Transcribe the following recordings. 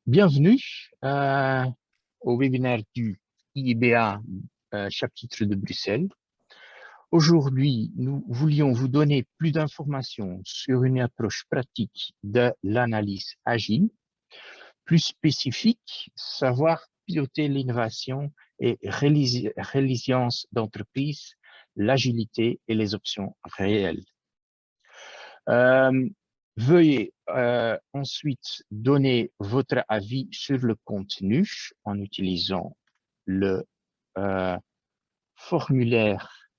Bienvenue au webinaire du IIBA chapitre de Bruxelles. Aujourd'hui, nous voulions vous donner plus d'informations sur une approche pratique de l'analyse agile. Plus spécifique, savoir piloter l'innovation et résilience d'entreprise, l'agilité et les options réelles. Veuillez ensuite donner votre avis sur le contenu en utilisant le formulaire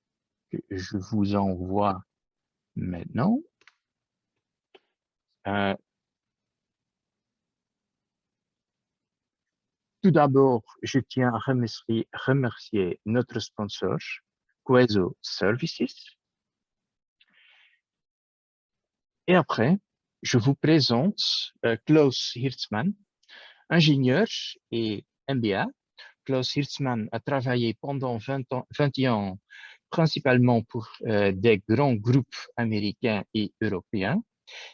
que je vous envoie maintenant. Tout d'abord, je tiens à remercier notre sponsor, Queso Services. Et après, je vous présente Klaus Hirtzman, ingénieur et MBA. Klaus Hirtzman a travaillé pendant 21 ans principalement pour des grands groupes américains et européens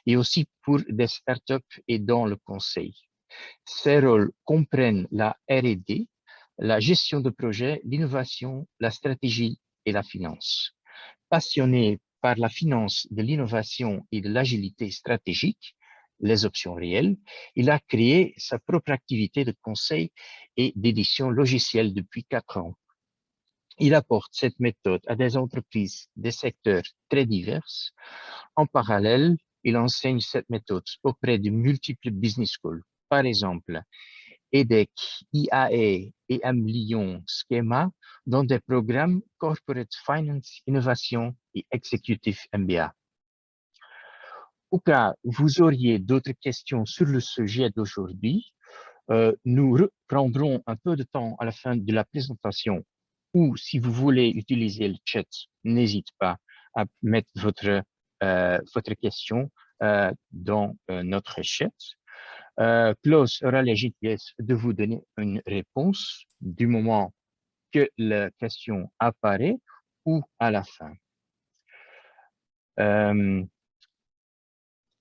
et aussi pour des startups et dans le conseil. Ses rôles comprennent la R&D, la gestion de projets, l'innovation, la stratégie et la finance. Passionné par la finance de l'innovation et de l'agilité stratégique, les options réelles, il a créé sa propre activité de conseil et d'édition logicielle depuis 4 ans. Il apporte cette méthode à des entreprises des secteurs très divers. En parallèle, il enseigne cette méthode auprès de multiples business schools. Par exemple, EDEC, IAE et M Lyon Schema dans des programmes Corporate Finance, Innovation et Executive MBA. Au cas où vous auriez d'autres questions sur le sujet d'aujourd'hui, nous reprendrons un peu de temps à la fin de la présentation ou si vous voulez utiliser le chat, n'hésitez pas à mettre votre question dans notre chat. Klaus aura la gentillesse de vous donner une réponse du moment que la question apparaît ou à la fin.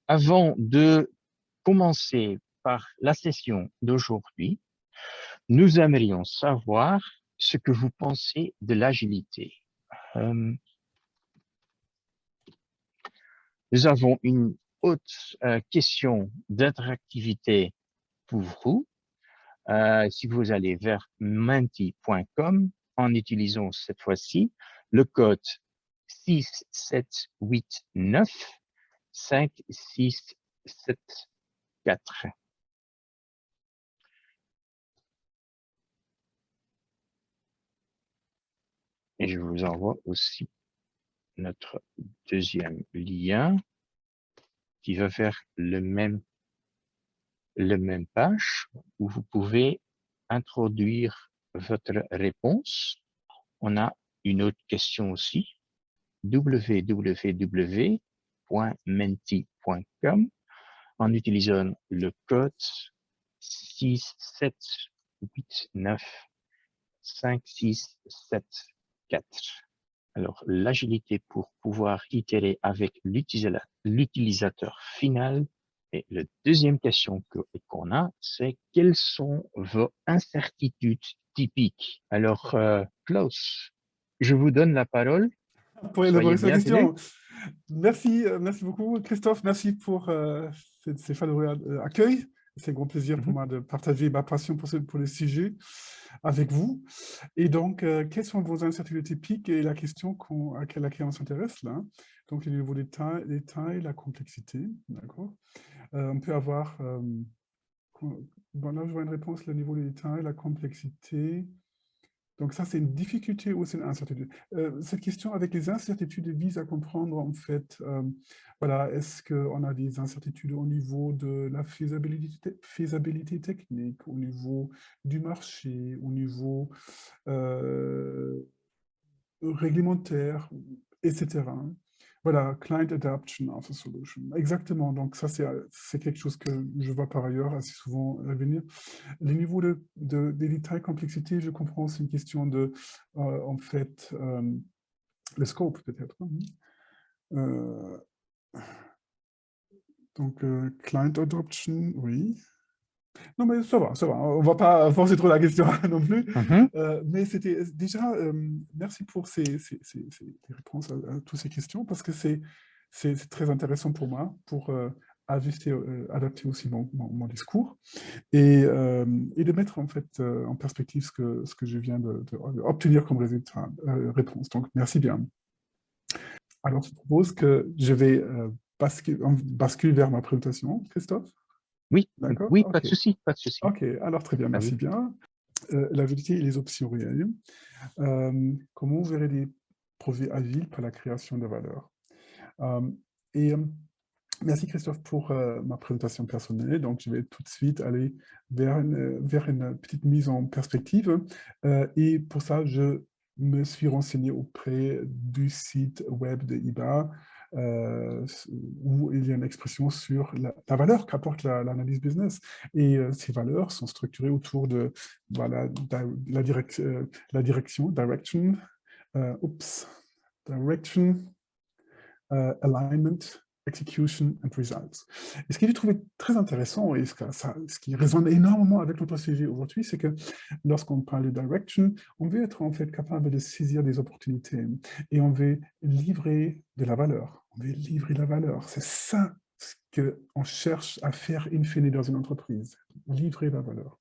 Avant de commencer par la session d'aujourd'hui, nous aimerions savoir ce que vous pensez de l'agilité. Nous avons une autre question d'interactivité pour vous. Si vous allez vers menti.com en utilisant cette fois-ci le code 6789 5674. Et je vous envoie aussi notre deuxième lien qui va faire le même page où vous pouvez introduire votre réponse. On a une autre question aussi, www.menti.com en utilisant le code 6789 5674. Alors, l'agilité pour pouvoir itérer avec l'utilisateur final. Et la deuxième question qu'on a, c'est quelles sont vos incertitudes typiques? Alors, Klaus, je vous donne la parole. Pour élaborer sa question. Merci beaucoup, Christophe. Merci pour ces chaleureux accueils. C'est un grand plaisir pour moi de partager ma passion pour les sujets avec vous. Et donc, quelles sont vos incertitudes typiques et la question à laquelle on s'intéresse là? Donc, le niveau des tailles, la complexité, d'accord? On peut avoir, bon là je vois une réponse, le niveau des détails, la complexité. Donc ça, c'est une difficulté ou c'est une incertitude? Cette question avec les incertitudes vise à comprendre en fait, voilà, est-ce qu'on a des incertitudes au niveau de la faisabilité technique, au niveau du marché, au niveau réglementaire, etc. Voilà, client adoption of a solution. Exactement, donc ça c'est quelque chose que je vois par ailleurs assez souvent revenir. Les niveaux des détails, complexité, je comprends, c'est une question de, en fait, le scope peut-être. Donc, client adoption, oui. Non, mais ça va, ça va. On ne va pas forcer trop la question non plus. Mhm, Mais c'était déjà, merci pour ces réponses à toutes ces questions, parce que c'est très intéressant pour moi, pour ajuster, adapter aussi mon discours et de mettre en fait en perspective ce que je viens d'obtenir comme résultat, réponse. Donc, merci bien. Alors, je propose que je vais basculer vers ma présentation, Christophe. oui, D'accord? oui, pas de OK. souci, pas de souci. OK, alors très bien, Ah merci oui. bien. La vérité et les options réelles. Comment on verrait des projets agiles par la création de valeur? Euh, et merci Christophe pour ma présentation personnelle. Donc, je vais tout de suite aller vers une petite mise en perspective. Et pour ça, je me suis renseigné auprès du site web de IBA, où il y a une expression sur la valeur qu'apporte l'analyse business. Et ces valeurs sont structurées autour de voilà, la direction, direction, alignment, execution and results. Et ce que j'ai trouvé très intéressant et ce qui résonne énormément avec notre sujet aujourd'hui, c'est que lorsqu'on parle de direction, on veut être en fait capable de saisir des opportunités et on veut livrer de la valeur. On veut livrer de la valeur. C'est ça ce qu'on cherche à faire in fine dans une entreprise, livrer de la valeur.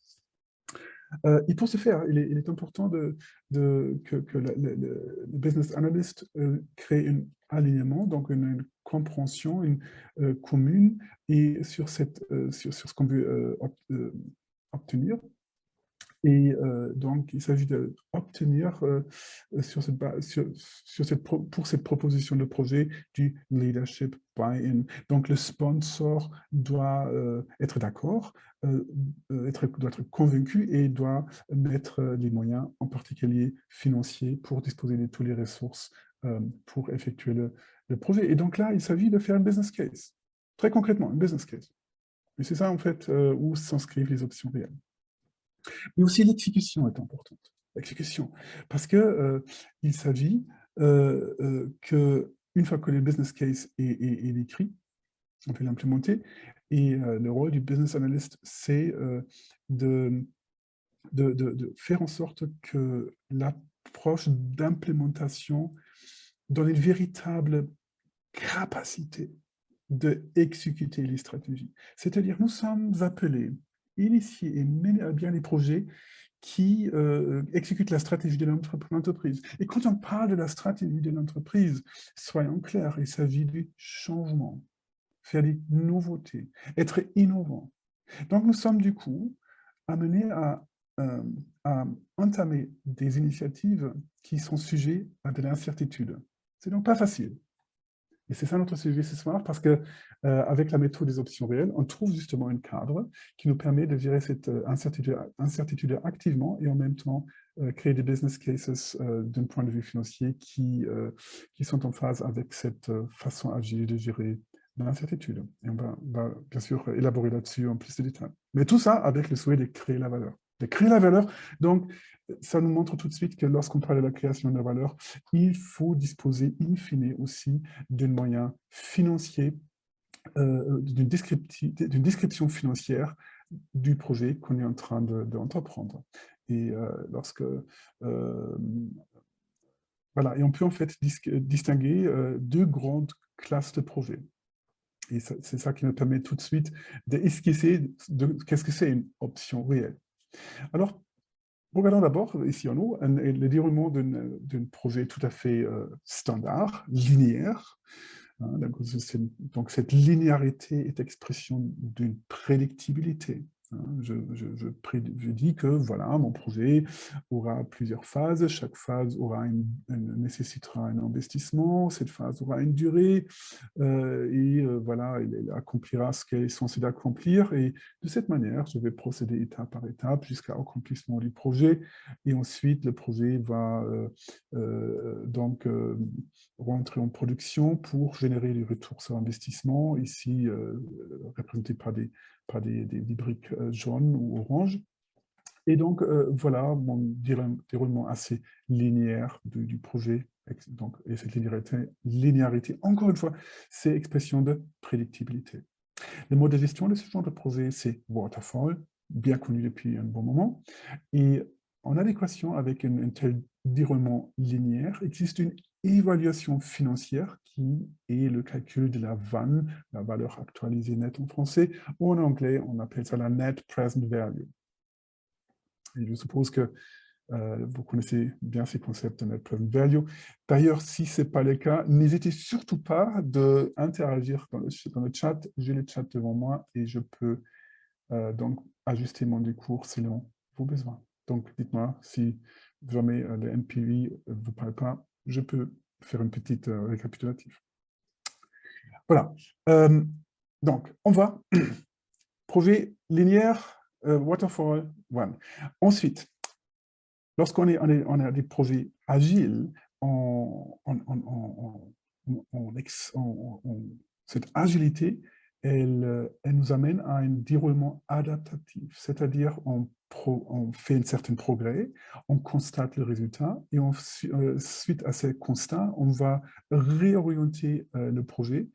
Et pour ce faire, il est important que le business analyst crée un alignement, donc une compréhension commune et sur ce qu'on veut obtenir. Et donc, il s'agit d'obtenir pour cette proposition de projet du leadership buy-in. Donc, le sponsor doit être d'accord, doit être convaincu et doit mettre les moyens, en particulier financiers, pour disposer de toutes les ressources pour effectuer le projet. Et donc là, il s'agit de faire un business case. Très concrètement, un business case. Et c'est ça, en fait, où s'inscrivent les options réelles. Mais aussi l'exécution est importante. L'exécution. Parce que il s'agit qu'une fois que le business case est écrit, on peut l'implémenter. Et le rôle du business analyst, c'est de faire en sorte que l'approche d'implémentation donne une véritable capacité d'exécuter les stratégies. C'est-à-dire, nous sommes appelés, initier et mener à bien les projets qui exécutent la stratégie de l'entreprise. Et quand on parle de la stratégie de l'entreprise, soyons clairs, il s'agit du changement, faire des nouveautés, être innovant. Donc, nous sommes du coup amenés à entamer des initiatives qui sont sujettes à de l'incertitude. C'est donc pas facile. Et c'est ça notre sujet ce soir, parce que avec la méthode des options réelles, on trouve justement un cadre qui nous permet de gérer cette incertitude activement et en même temps créer des business cases d'un point de vue financier qui sont en phase avec cette façon agile de gérer l'incertitude. Et on va bien sûr élaborer là-dessus en plus de détails. Mais tout ça avec le souhait de créer la valeur. De créer la valeur, donc ça nous montre tout de suite que lorsqu'on parle de la création de la valeur, il faut disposer in fine aussi d'un moyen financier, d'une description financière du projet qu'on est en train d'entreprendre. Et voilà, et on peut en fait distinguer deux grandes classes de projets. Et c'est ça qui me permet tout de suite d'esquisser qu'est-ce que c'est une option réelle. Alors, regardons d'abord, ici en haut, le déroulement d'un projet tout à fait standard, linéaire. Hein, donc, cette linéarité est expression d'une prédictibilité. Hein. Je dis que voilà, mon projet aura plusieurs phases, chaque phase nécessitera un investissement, cette phase aura une durée, voilà, il accomplira ce qu'elle est censée accomplir, et de cette manière, je vais procéder étape par étape jusqu'à l'accomplissement du projet, et ensuite, le projet va donc rentrer en production pour générer des retours sur investissement, ici représentés par des briques jaunes ou oranges. Et donc, voilà mon déroulement assez linéaire du projet. Donc, et cette linéarité, encore une fois, c'est expression de prédictibilité. Le mode de gestion de ce genre de projet, c'est waterfall. bien connu depuis un bon moment. Et en adéquation avec un tel déroulement linéaire, existe une évaluation financière qui est le calcul de la VAN, la valeur actualisée nette en français, ou en anglais, on appelle ça la Net Present Value. Et je suppose que vous connaissez bien ces concepts de Net Present Value. D'ailleurs, si ce n'est pas le cas, n'hésitez surtout pas d'interagir dans le chat. J'ai le chat devant moi et je peux donc ajuster mon discours selon vos besoins. Donc, dites-moi si jamais le NPV ne vous parle pas, je peux faire une petite récapitulative. Voilà. Donc, on va projet linéaire, waterfall one. Ensuite, lorsqu'on a des projets agiles, cette agilité, elle nous amène à un déroulement adaptatif, c'est-à-dire on fait un certain progrès, on constate le résultat et suite à ce constat, on va réorienter le projet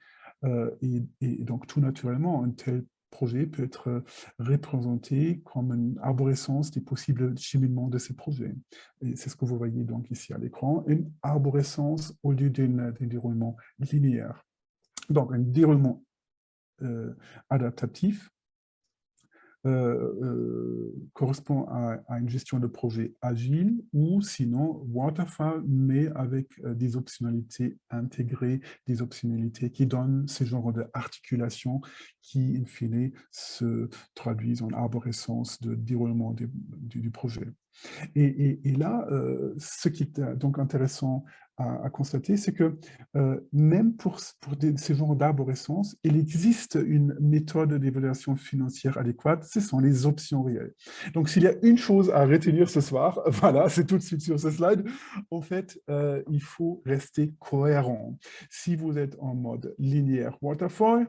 et donc tout naturellement, un tel projet peut être représenté comme une arborescence des possibles cheminements de ces projets. Et c'est ce que vous voyez donc ici à l'écran, une arborescence au lieu d'un déroulement linéaire. Donc, un déroulement adaptatif correspond à une gestion de projet agile ou sinon waterfall, mais avec des optionnalités intégrées, des optionnalités qui donnent ce genre d'articulation qui, in fine, se traduisent en arborescence de déroulement du projet. Et là, ce qui est donc intéressant à constater, c'est que même pour ces genres d'arborescence, il existe une méthode d'évaluation financière adéquate, ce sont les options réelles. Donc, s'il y a une chose à retenir ce soir, voilà, c'est tout de suite sur ce slide, en fait, il faut rester cohérent. Si vous êtes en mode linéaire waterfall,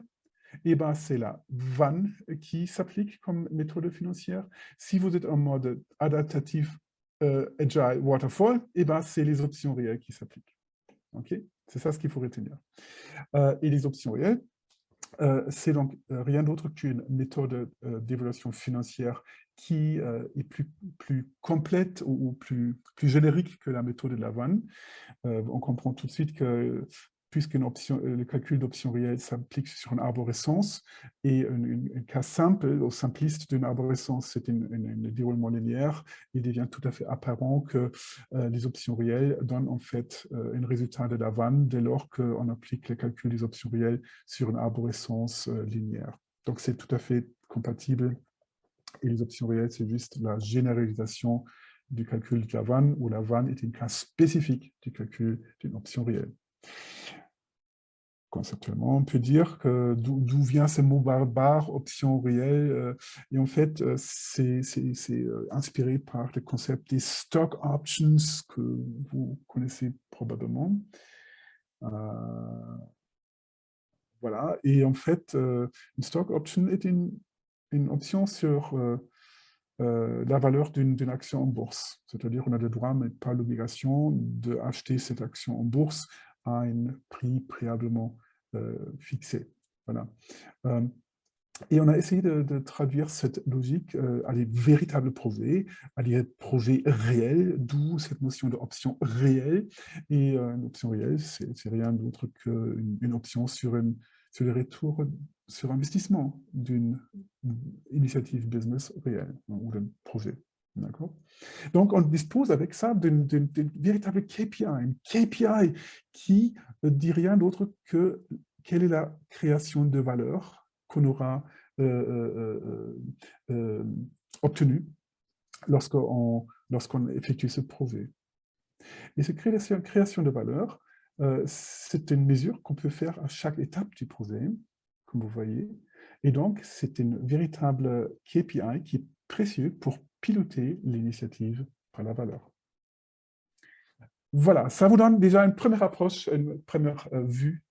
eh ben, c'est la VAN qui s'applique comme méthode financière. Si vous êtes en mode adaptatif Agile Waterfall, eh ben, c'est les options réelles qui s'appliquent. Okay, c'est ça ce qu'il faut retenir. Et les options réelles, c'est donc rien d'autre qu'une méthode d'évaluation financière qui est plus complète ou plus générique que la méthode de la VAN. On comprend tout de suite que puisque le calcul d'options réelles s'applique sur une arborescence, et un cas simple ou simpliste d'une arborescence, c'est un déroulement linéaire, il devient tout à fait apparent que les options réelles donnent en fait un résultat de la vanne dès lors qu'on applique le calcul des options réelles sur une arborescence linéaire. Donc c'est tout à fait compatible, et les options réelles, c'est juste la généralisation du calcul de la vanne, où la vanne est un cas spécifique du calcul d'une option réelle. Conceptuellement, on peut dire que d'où vient ce mot barbare, option réelle, et en fait, c'est inspiré par le concept des stock options que vous connaissez probablement. Voilà, et en fait, une stock option est une option sur la valeur d'une action en bourse. C'est-à-dire qu'on a le droit, mais pas l'obligation, d'acheter cette action en bourse à un prix préalablement fixé. Voilà. Et on a essayé de traduire cette logique à des véritables projets, à des projets réels, d'où cette notion d'option réelle. Et une option réelle, c'est rien d'autre qu'une option sur le retour sur investissement d'une initiative business réelle ou d'un projet. D'accord? Donc, on dispose avec ça d'une véritable KPI, une KPI qui ne dit rien d'autre que quelle est la création de valeur qu'on aura obtenue lorsqu'on effectue ce projet. Et cette création de valeur, c'est une mesure qu'on peut faire à chaque étape du projet, comme vous voyez. Et donc, c'est une véritable KPI qui est précieux pour piloter l'initiative par la valeur. Voilà, ça vous donne déjà une première approche, une première vue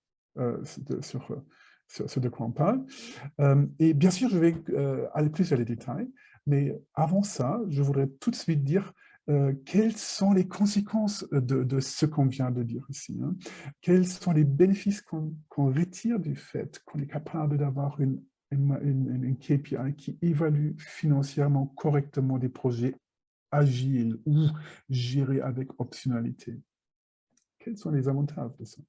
sur ce de quoi on parle. Et bien sûr, je vais aller plus dans les détails, mais avant ça, je voudrais tout de suite dire quelles sont les conséquences de ce qu'on vient de dire ici. Hein. Quels sont les bénéfices qu'on retire du fait qu'on est capable d'avoir une une KPI qui évalue financièrement correctement des projets agiles ou gérés avec optionnalité. Quels sont les avantages de ça?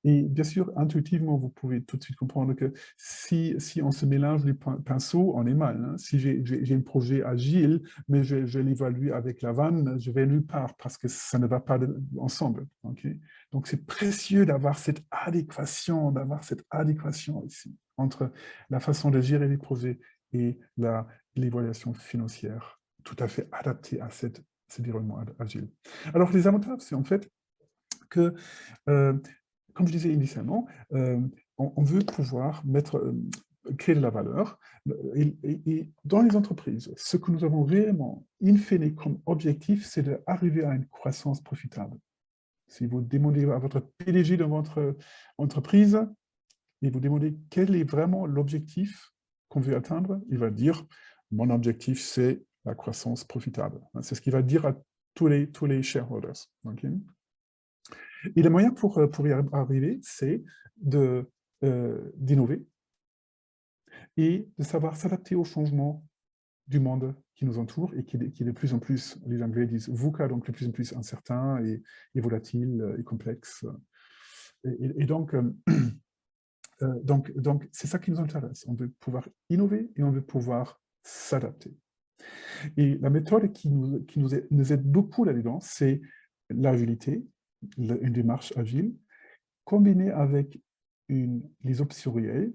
Et bien sûr, intuitivement, vous pouvez tout de suite comprendre que si on se mélange les pinceaux, on est mal. Hein. Si j'ai un projet agile, mais je vais l'évaluer avec la vanne, je vais nulle part parce que ça ne va pas ensemble. Okay? Donc, c'est précieux d'avoir cette adéquation ici entre la façon de gérer les projets et l'évaluation financière, tout à fait adaptée à cet environnement agile. Alors, les avantages, c'est en fait que comme je disais initialement, on veut pouvoir créer de la valeur. Et dans les entreprises, ce que nous avons réellement, in fine, comme objectif, c'est d'arriver à une croissance profitable. Si vous demandez à votre PDG de votre entreprise et vous demandez quel est vraiment l'objectif qu'on veut atteindre, il va dire « Mon objectif, c'est la croissance profitable ». C'est ce qu'il va dire à tous les shareholders. Okay? Et le moyen pour y arriver, c'est d'innover et de savoir s'adapter aux changements du monde qui nous entoure et qui est de plus en plus, les Anglais disent VUCA, donc de plus en plus incertain et volatile et complexe. Et donc, c'est ça qui nous intéresse. On veut pouvoir innover et on veut pouvoir s'adapter. Et la méthode qui nous aide beaucoup là-dedans, c'est l'agilité, une démarche agile, combinée avec les options réelles,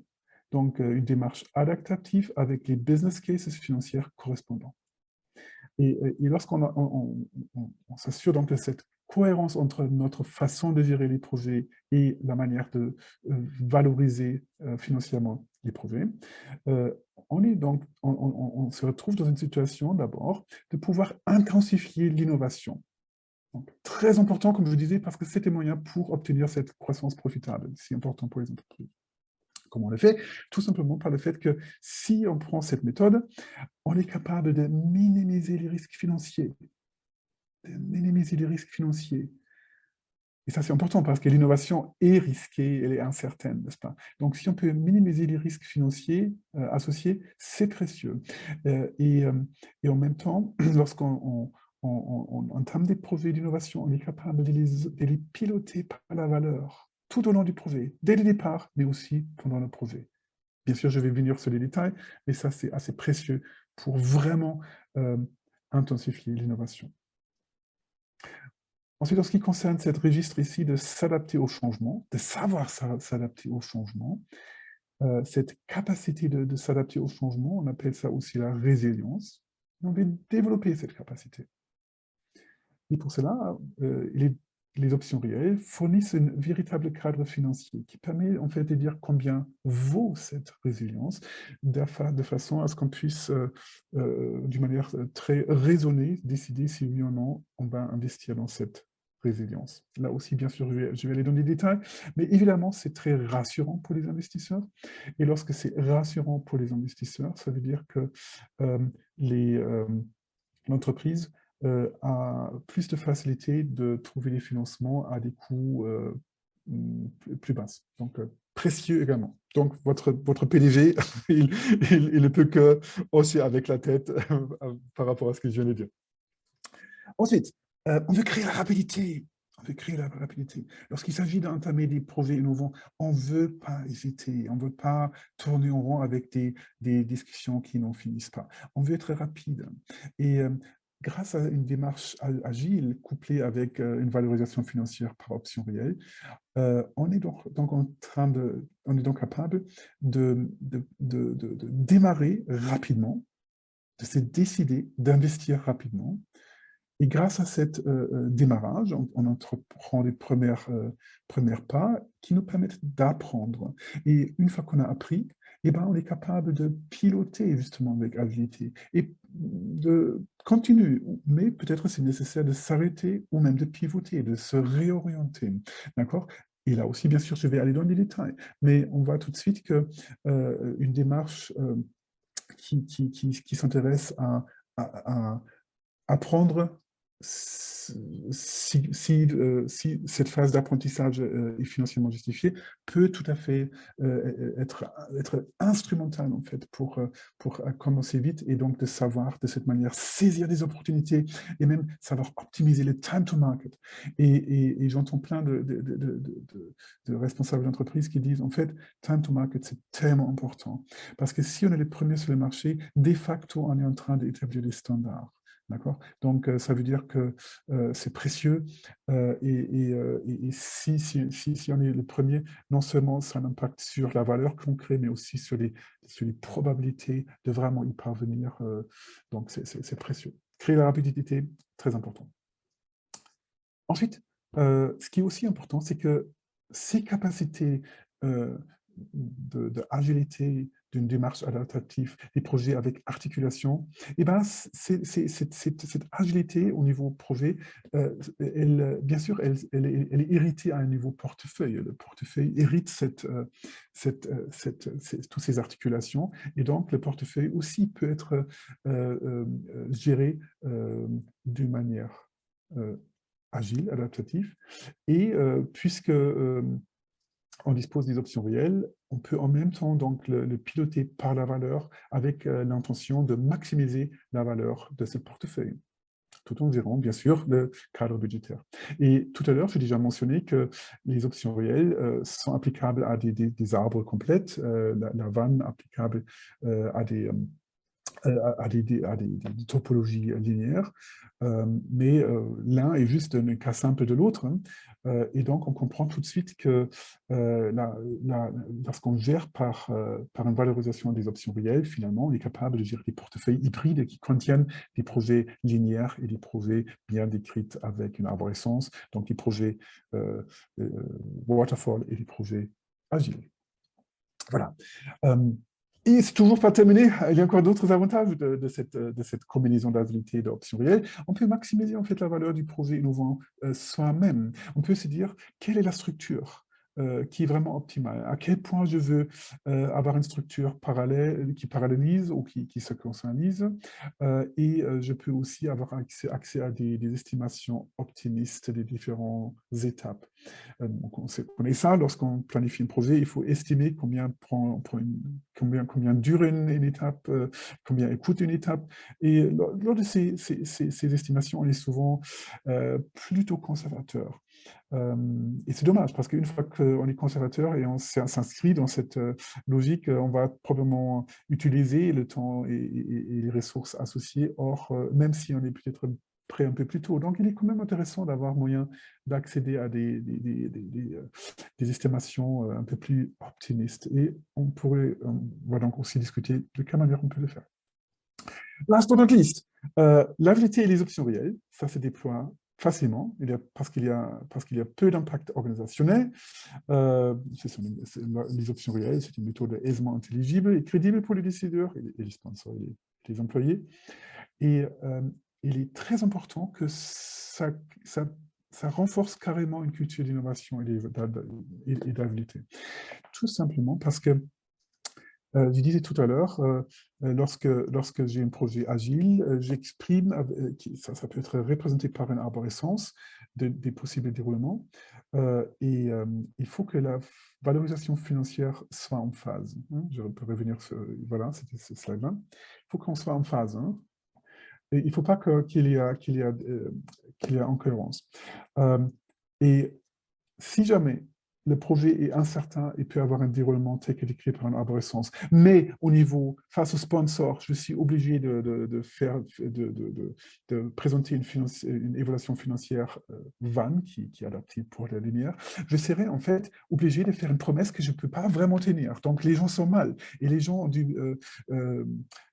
donc une démarche adaptative avec les business cases financières correspondants. Et lorsqu'on s'assure donc de cette cohérence entre notre façon de gérer les projets et la manière de valoriser financièrement les projets, on se retrouve dans une situation d'abord de pouvoir intensifier l'innovation. Donc, très important, comme je vous disais, parce que c'est un moyen pour obtenir cette croissance profitable. C'est important pour les entreprises. Comment on le fait? Tout simplement par le fait que si on prend cette méthode, on est capable de minimiser les risques financiers. Et ça, c'est important parce que l'innovation est risquée, elle est incertaine, n'est-ce pas? Donc, si on peut minimiser les risques financiers associés, c'est précieux. Et en même temps, lorsqu'on entame des projets d'innovation, on est capable de les piloter par la valeur, tout au long du projet, dès le départ, mais aussi pendant le projet. Bien sûr, je vais venir sur les détails, mais ça, c'est assez précieux pour vraiment intensifier l'innovation. Ensuite, en ce qui concerne cette registre ici de s'adapter au changement, de savoir s'adapter au changement, cette capacité de s'adapter au changement, on appelle ça aussi la résilience. Et on veut développer cette capacité. Et pour cela, les options réelles fournissent un véritable cadre financier qui permet en fait de dire combien vaut cette résilience de façon à ce qu'on puisse, d'une manière très raisonnée, décider si oui ou non on va investir dans cette résilience. Là aussi, bien sûr, je vais aller dans les détails, mais évidemment, c'est très rassurant pour les investisseurs. Et lorsque c'est rassurant pour les investisseurs, ça veut dire que l'entreprise a plus de facilité de trouver des financements à des coûts plus bas. Donc, précieux également. Donc, votre PDG, il ne peut que hausser avec la tête par rapport à ce que je viens de dire. Ensuite, on veut créer la rapidité. Lorsqu'il s'agit d'entamer des projets innovants, on ne veut pas hésiter, on ne veut pas tourner en rond avec des discussions qui n'en finissent pas. On veut être rapide. Et grâce à une démarche agile couplée avec une valorisation financière par option réelle, on est donc capable de démarrer rapidement, de se décider d'investir rapidement. Et grâce à cet démarrage, on entreprend les premiers pas qui nous permettent d'apprendre. Et une fois qu'on a appris, eh ben, on est capable de piloter justement avec agilité et de continuer. Mais peut-être c'est nécessaire de s'arrêter ou même de pivoter, de se réorienter. D'accord? Et là aussi, bien sûr, je vais aller dans les détails. Mais on voit tout de suite qu'une démarche qui s'intéresse à apprendre si cette phase d'apprentissage est financièrement justifiée, peut tout à fait être instrumentale en fait pour commencer vite et donc de savoir de cette manière saisir des opportunités et même savoir optimiser le time to market. Et j'entends plein de responsables d'entreprise qui disent en fait, time to market c'est tellement important parce que si on est les premiers sur le marché, de facto on est en train d'établir des standards. D'accord? Donc, ça veut dire que c'est précieux et si on est le premier, non seulement ça a un impact sur la valeur qu'on crée, mais aussi sur les probabilités de vraiment y parvenir. Donc, c'est précieux. Créer la rapidité, très important. Ensuite, ce qui est aussi important, c'est que ces capacités d'agilité, d'une démarche adaptative, des projets avec articulation, et ben, cette agilité au niveau projet, bien sûr, elle est héritée à un niveau portefeuille. Le portefeuille hérite toutes ces articulations, et donc le portefeuille aussi peut être géré d'une manière agile, adaptatif, et puisque on dispose des options réelles, on peut en même temps donc le piloter par la valeur avec l'intention de maximiser la valeur de ce portefeuille, tout en gérant bien sûr le cadre budgétaire. Et tout à l'heure, j'ai déjà mentionné que les options réelles sont applicables à des arbres complètes, la vanne applicable à des topologies linéaires, mais l'un est juste un cas simple de l'autre. Hein. Et donc, on comprend tout de suite que lorsqu'on gère par une valorisation des options réelles, finalement, on est capable de gérer des portefeuilles hybrides qui contiennent des projets linéaires et des projets bien décrits avec une arborescence, donc des projets waterfall et des projets agiles. Voilà. Et c'est toujours pas terminé, il y a encore d'autres avantages de cette combinaison d'agilité et d'options réelles. On peut maximiser en fait la valeur du projet innovant soi-même. On peut se dire quelle est la structure qui est vraiment optimale, à quel point je veux avoir une structure parallèle, qui parallélise ou qui se consonalise, et je peux aussi avoir accès à des estimations optimistes des différentes étapes. On connaît ça, lorsqu'on planifie un projet, il faut estimer combien dure une étape, combien coûte une étape. Et lors de ces estimations, on est souvent plutôt conservateur. Et c'est dommage, parce qu'une fois qu'on est conservateur et on s'inscrit dans cette logique, on va probablement utiliser le temps et les ressources associées. Or, même si on est peut-être prêt un peu plus tôt. Donc, il est quand même intéressant d'avoir moyen d'accéder à des estimations un peu plus optimistes. Et on va donc aussi discuter de quelle manière on peut le faire. Last but not least, l'agilité et les options réelles, ça se déploie facilement, parce qu'il y a peu d'impact organisationnel. Les options réelles, c'est une méthode aisément intelligible et crédible pour les décideurs et les sponsors et les employés. Et il est très important que ça renforce carrément une culture d'innovation et d'agilité. Tout simplement parce que, je disais tout à l'heure, lorsque j'ai un projet agile, j'exprime, ça peut être représenté par une arborescence des possibles déroulements, et il faut que la valorisation financière soit en phase. Hein. Je peux revenir sur, voilà, c'était ce slide-là. Il faut qu'on soit en phase. Hein. Et il ne faut pas qu'il y ait incohérence. Et si jamais le projet est incertain et peut avoir un déroulement tel que décrit par une arborescence, mais au niveau, face au sponsor, je suis obligé de présenter une évaluation financière vanne qui est adaptée pour la lumière, je serai en fait obligé de faire une promesse que je ne peux pas vraiment tenir. Donc les gens sont mal et les gens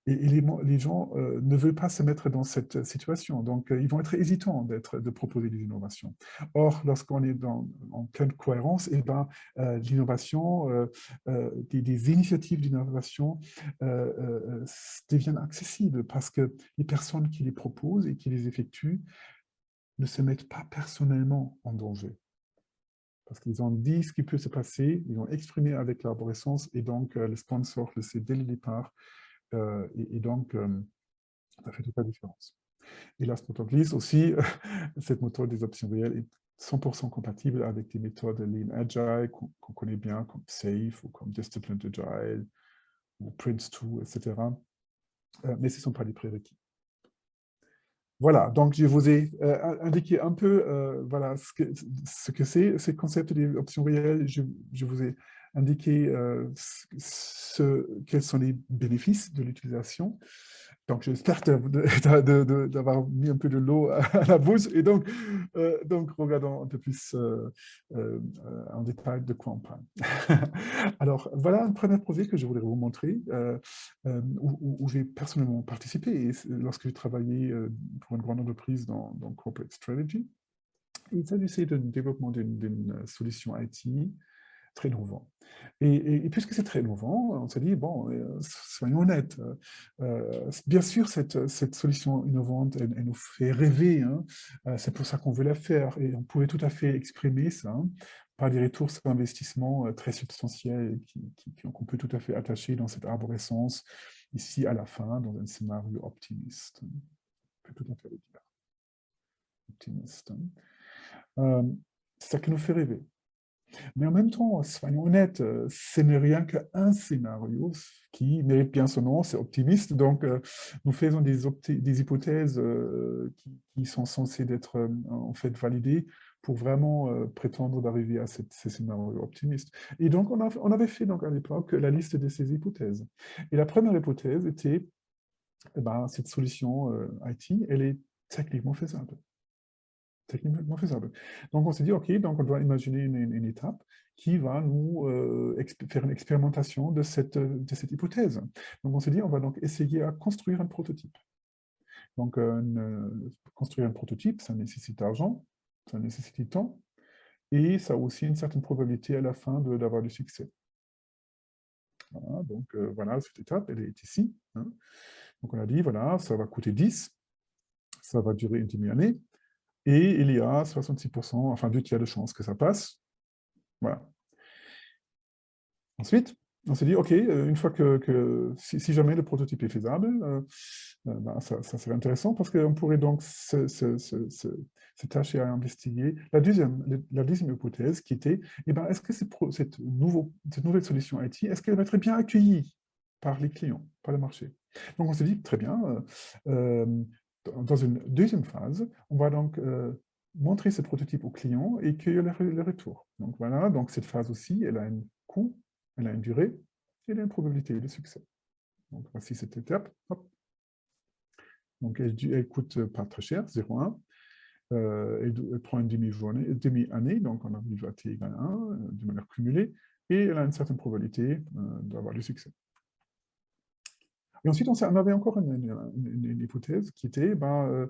les gens ne veulent pas se mettre dans cette situation. Donc, ils vont être hésitants de proposer des innovations. Or, lorsqu'on est en pleine cohérence, eh ben, l'innovation, des initiatives d'innovation deviennent accessibles parce que les personnes qui les proposent et qui les effectuent ne se mettent pas personnellement en danger. Parce qu'ils ont dit ce qui peut se passer, ils ont exprimé avec l'arborescence, et donc le sponsor le sait dès le départ. Et donc, ça fait toute la différence. Et last but not least aussi, cette méthode des options réelles est 100% compatible avec des méthodes Lean Agile qu'on connaît bien, comme SAFe ou comme Disciplined Agile ou Prince2, etc. Mais ce ne sont pas des prérequis. Voilà, donc je vous ai indiqué un peu voilà, ce que c'est, ces concepts des options réelles. Je vous ai indiqué quels sont les bénéfices de l'utilisation. Donc, j'espère d'avoir mis un peu de l'eau à la bouche. Et donc regardons un peu plus en détail de quoi on parle. Alors, voilà un premier projet que je voulais vous montrer, où j'ai personnellement participé et lorsque j'ai travaillé pour une grande entreprise dans Corporate Strategy. Il s'agissait du développement d'une solution IT très innovant. Et puisque c'est très innovant, on s'est dit, bon, soyons honnêtes, bien sûr, cette solution innovante, elle nous fait rêver, hein, c'est pour ça qu'on veut la faire, et on pouvait tout à fait exprimer ça hein, par des retours sur investissement très substantiels qu'on peut tout à fait attacher dans cette arborescence, ici à la fin, dans un scénario optimiste. On peut tout à fait le dire. Optimiste. C'est ça qui nous fait rêver. Mais en même temps, soyons honnêtes, ce n'est rien qu'un scénario qui mérite bien son nom, c'est optimiste. Donc, nous faisons des hypothèses qui sont censées être en fait validées pour vraiment prétendre d'arriver à ces scénarios optimistes. Et donc, on avait fait donc, à l'époque la liste de ces hypothèses. Et la première hypothèse était, eh ben, cette solution IT, elle est techniquement faisable. Techniquement faisable. Donc, on s'est dit, OK, donc on doit imaginer une étape qui va nous faire une expérimentation de cette hypothèse. Donc, on s'est dit, on va donc essayer à construire un prototype. Donc, construire un prototype, ça nécessite argent, ça nécessite du temps, et ça a aussi une certaine probabilité à la fin d'avoir du succès. Voilà, donc voilà, cette étape, elle est ici. Hein. Donc, on a dit, voilà, ça va coûter 10, ça va durer une demi-année, et il y a 66%, enfin 2/3 de chances que ça passe. Voilà. Ensuite, on s'est dit, OK, une fois si jamais le prototype est faisable, ben, ça serait intéressant parce qu'on pourrait donc s'attacher à investiguer la deuxième hypothèse qui était, eh ben, est-ce que cette nouvelle solution IT, est-ce qu'elle va être bien accueillie par les clients, par le marché? Donc on s'est dit, très bien, dans une deuxième phase, on va donc montrer ce prototype aux clients et cueillir les retours. Donc voilà, donc cette phase aussi, elle a un coût, elle a une durée, et elle a une probabilité de succès. Donc voici cette étape. Hop. Donc elle coûte pas très cher, 0,1. Elle prend une demi-année, donc on arrive à t égale 1 de manière cumulée, et elle a une certaine probabilité d'avoir du succès. Et ensuite, on avait encore une hypothèse qui était, ben,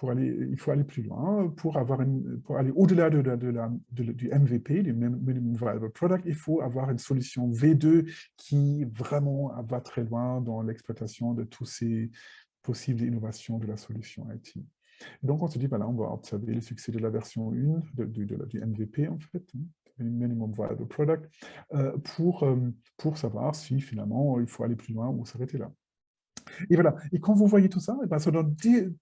il faut aller plus loin, pour aller au-delà du MVP, du Minimum Viable Product, il faut avoir une solution V2 qui vraiment va très loin dans l'exploitation de tous ces possibles innovations de la solution IT. Et donc, on se dit, voilà, on va observer le succès de la version 1, du MVP, en fait, Minimum Viable Product, pour savoir si, finalement, il faut aller plus loin ou s'arrêter là. Et voilà. Et quand vous voyez tout ça, ben, ça donne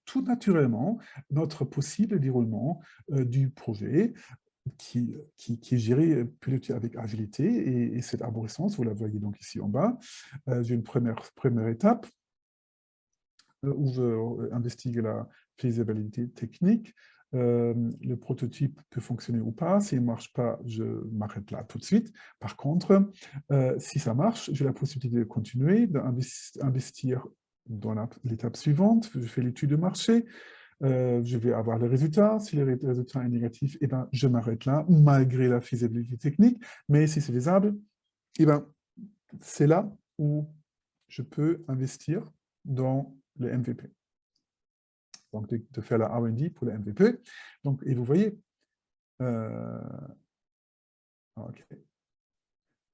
tout naturellement notre possible déroulement du projet qui est géré, piloté avec agilité. Et cette arborescence, vous la voyez donc ici en bas. J'ai une première étape où je investigue la faisabilité technique. Le prototype peut fonctionner ou pas. S'il ne marche pas, je m'arrête là tout de suite. Par contre, si ça marche, j'ai la possibilité de continuer, d'investir dans l'étape suivante. Je fais l'étude de marché. Je vais avoir les résultats. Si le résultat est négatif, eh ben, je m'arrête là, malgré la faisabilité technique. Mais si c'est faisable, eh ben, c'est là où je peux investir dans le MVP. Donc, de faire la R&D pour le MVP. Donc, et vous voyez, OK.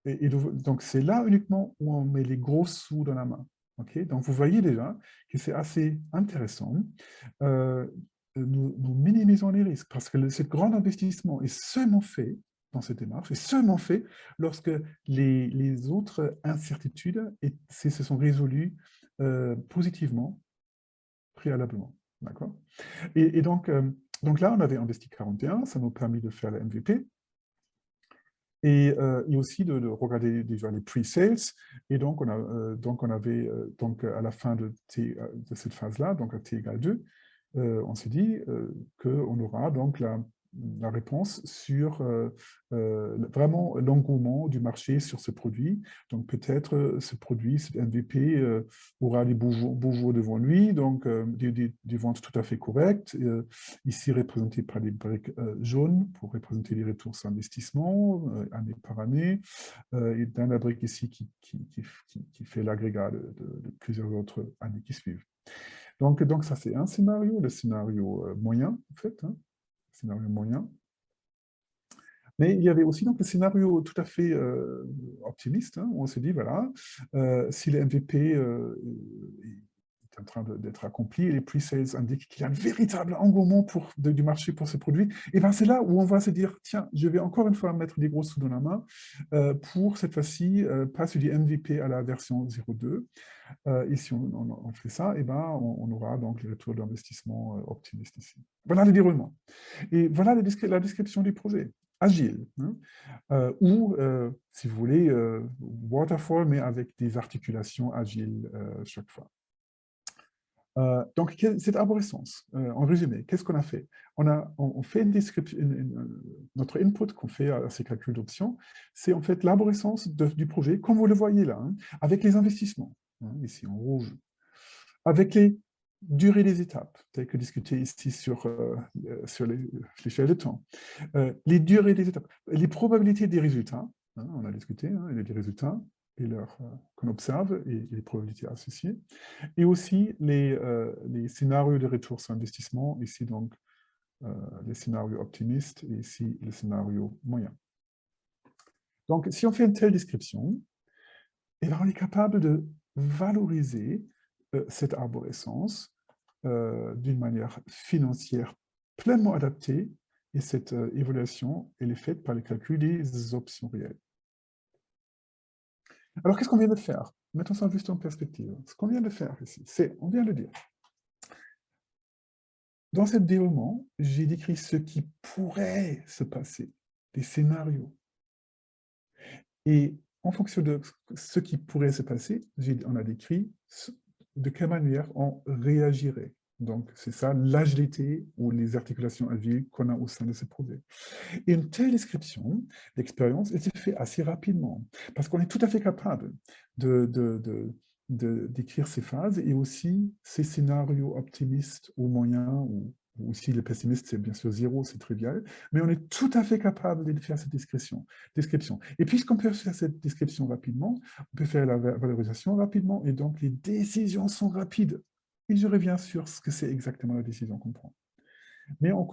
Donc, c'est là uniquement où on met les gros sous dans la main. OK. Donc, vous voyez déjà que c'est assez intéressant. Nous minimisons les risques parce que ce grand investissement est seulement fait dans cette démarche, est seulement fait lorsque les autres incertitudes se sont résolues positivement, préalablement. D'accord. Et donc là, on avait investi 41, ça nous a permis de faire le MVP. Et aussi de regarder déjà les pre-sales. Et donc, on avait, à la fin de cette phase-là, donc à t égale 2, on s'est dit qu'on aura donc la réponse sur vraiment l'engouement du marché sur ce produit. Donc peut-être ce produit, cet MVP, aura des beaux jours devant lui, donc des ventes tout à fait correctes, ici représentées par des briques jaunes pour représenter les retours sur investissement année par année, et dans la brique ici qui fait l'agrégat de plusieurs autres années qui suivent. Donc ça, c'est un scénario, le scénario moyen, en fait, hein, scénario moyen. Mais il y avait aussi donc le scénario tout à fait optimiste, hein, où on s'est dit, voilà, si le MVP est en train d'être accompli et les pre-sales indiquent qu'il y a un véritable engouement du marché pour ce produit, et bien c'est là où on va se dire, tiens, je vais encore une fois mettre des gros sous dans la main pour cette fois-ci passer du MVP à la version 0.2. Et si on fait ça, et ben, on aura donc les retours d'investissement optimistes ici. Voilà le déroulement. Et voilà la description du projet. Agile, hein, ou, si vous voulez, waterfall, mais avec des articulations agiles chaque fois. Donc, cette arborescence, en résumé, qu'est-ce qu'on a fait? On fait une description, notre input qu'on fait à ces calculs d'options, c'est en fait l'arborescence du projet, comme vous le voyez là, hein, avec les investissements, hein, ici en rouge, avec les durées des étapes, telles que discutées ici sur l'échelle de temps, les durées des étapes, les probabilités des résultats, hein, on a discuté, hein, des résultats qu'on observe et les probabilités associées, et aussi les scénarios de retour sur investissement, ici donc les scénarios optimistes et ici le scénario moyen. Donc si on fait une telle description, eh bien, on est capable de valoriser cette arborescence d'une manière financière pleinement adaptée, et cette évaluation, elle est faite par les calculs des options réelles. Alors, qu'est-ce qu'on vient de faire? Mettons ça juste en perspective. Ce qu'on vient de faire ici, c'est, on vient de dire, dans ce déroulement, j'ai décrit ce qui pourrait se passer, des scénarios. Et en fonction de ce qui pourrait se passer, on a décrit de quelle manière on réagirait. Donc, c'est ça l'agilité ou les articulations agiles qu'on a au sein de ce projet. Et une telle description d'expérience, elle se fait assez rapidement, parce qu'on est tout à fait capable d'écrire ces phases et aussi ces scénarios optimistes ou moyens, ou aussi les pessimistes, c'est bien sûr 0, c'est trivial, mais on est tout à fait capable de faire cette description. Et puisqu'on peut faire cette description rapidement, on peut faire la valorisation rapidement, et donc les décisions sont rapides. Et je reviens sur ce que c'est exactement la décision qu'on prend. Mais on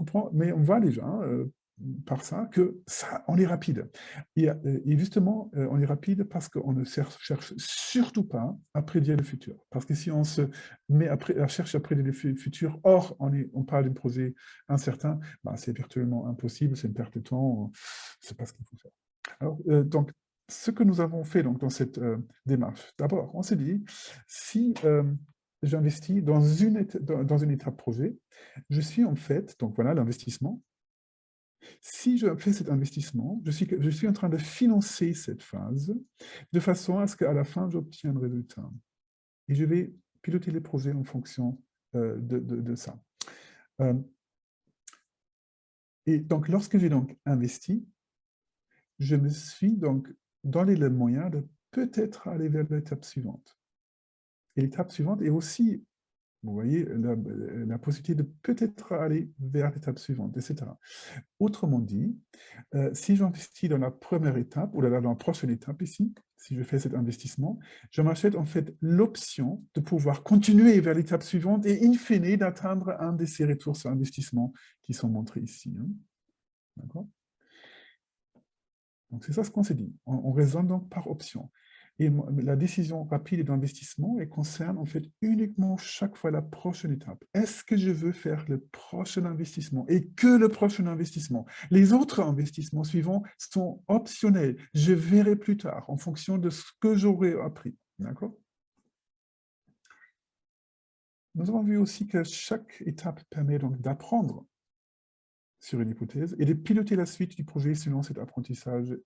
voit déjà par ça que on est rapide. Et justement, on est rapide parce qu'on ne cherche surtout pas à prédire le futur. Parce que si on se met à chercher à prédire le futur, or on parle d'un projet incertain, ben, c'est virtuellement impossible, c'est une perte de temps, c'est pas ce qu'il faut faire. Alors, donc, ce que nous avons fait donc, dans cette démarche, d'abord, on s'est dit, si j'investis dans une étape projet, je suis en fait, donc voilà l'investissement, si je fais cet investissement, je suis en train de financer cette phase de façon à ce qu'à la fin, j'obtienne un résultat. Et je vais piloter les projets en fonction de ça. Et donc, lorsque j'ai donc investi, je me suis donc donné les moyens de peut-être aller vers l'étape suivante. Et l'étape suivante est aussi, vous voyez, la possibilité de peut-être aller vers l'étape suivante, etc. Autrement dit, si j'investis dans la première étape, ou dans la prochaine étape ici, si je fais cet investissement, je m'achète en fait l'option de pouvoir continuer vers l'étape suivante et in fine d'atteindre un de ces retours sur investissement qui sont montrés ici. Hein. D'accord ? Donc c'est ça ce qu'on s'est dit. On raisonne donc par option. Et la décision rapide d'investissement, elle concerne en fait uniquement chaque fois la prochaine étape. Est-ce que je veux faire le prochain investissement et que le prochain investissement? Les autres investissements suivants sont optionnels. Je verrai plus tard en fonction de ce que j'aurai appris. D'accord? nous avons vu aussi que chaque étape permet donc d'apprendre sur une hypothèse et de piloter la suite du projet selon cet apprentissage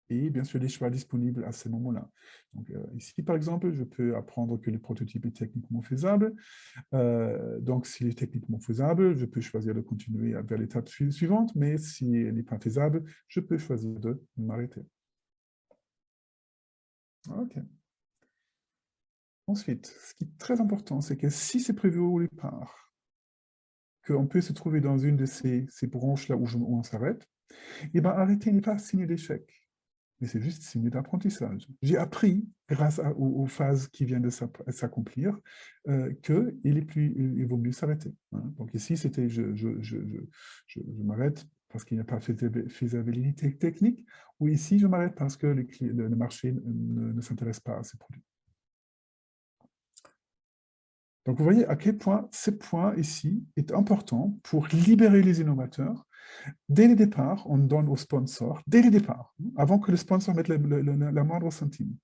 et bien sûr les choix disponibles à ce moment-là. Donc ici, par exemple, je peux apprendre que le prototype est techniquement faisable. Donc, s'il est techniquement faisable, je peux choisir de continuer vers l'étape suivante, mais si elle n'est pas faisable, je peux choisir de m'arrêter. OK. Ensuite, ce qui est très important, c'est que si c'est prévu au départ, qu'on peut se trouver dans une de ces branches-là où on s'arrête, et bien arrêter n'est pas signe d'échec, mais c'est juste signe d'apprentissage. J'ai appris, grâce aux phases qui viennent de s'accomplir, il vaut mieux s'arrêter. Hein. Donc ici, c'était je m'arrête parce qu'il n'y a pas de faisabilité technique, ou ici, je m'arrête parce que le marché ne s'intéresse pas à ces produits. Donc, vous voyez à quel point ce point ici est important pour libérer les innovateurs. Dès le départ, on donne au sponsor, dès le départ, avant que le sponsor mette la moindre centime,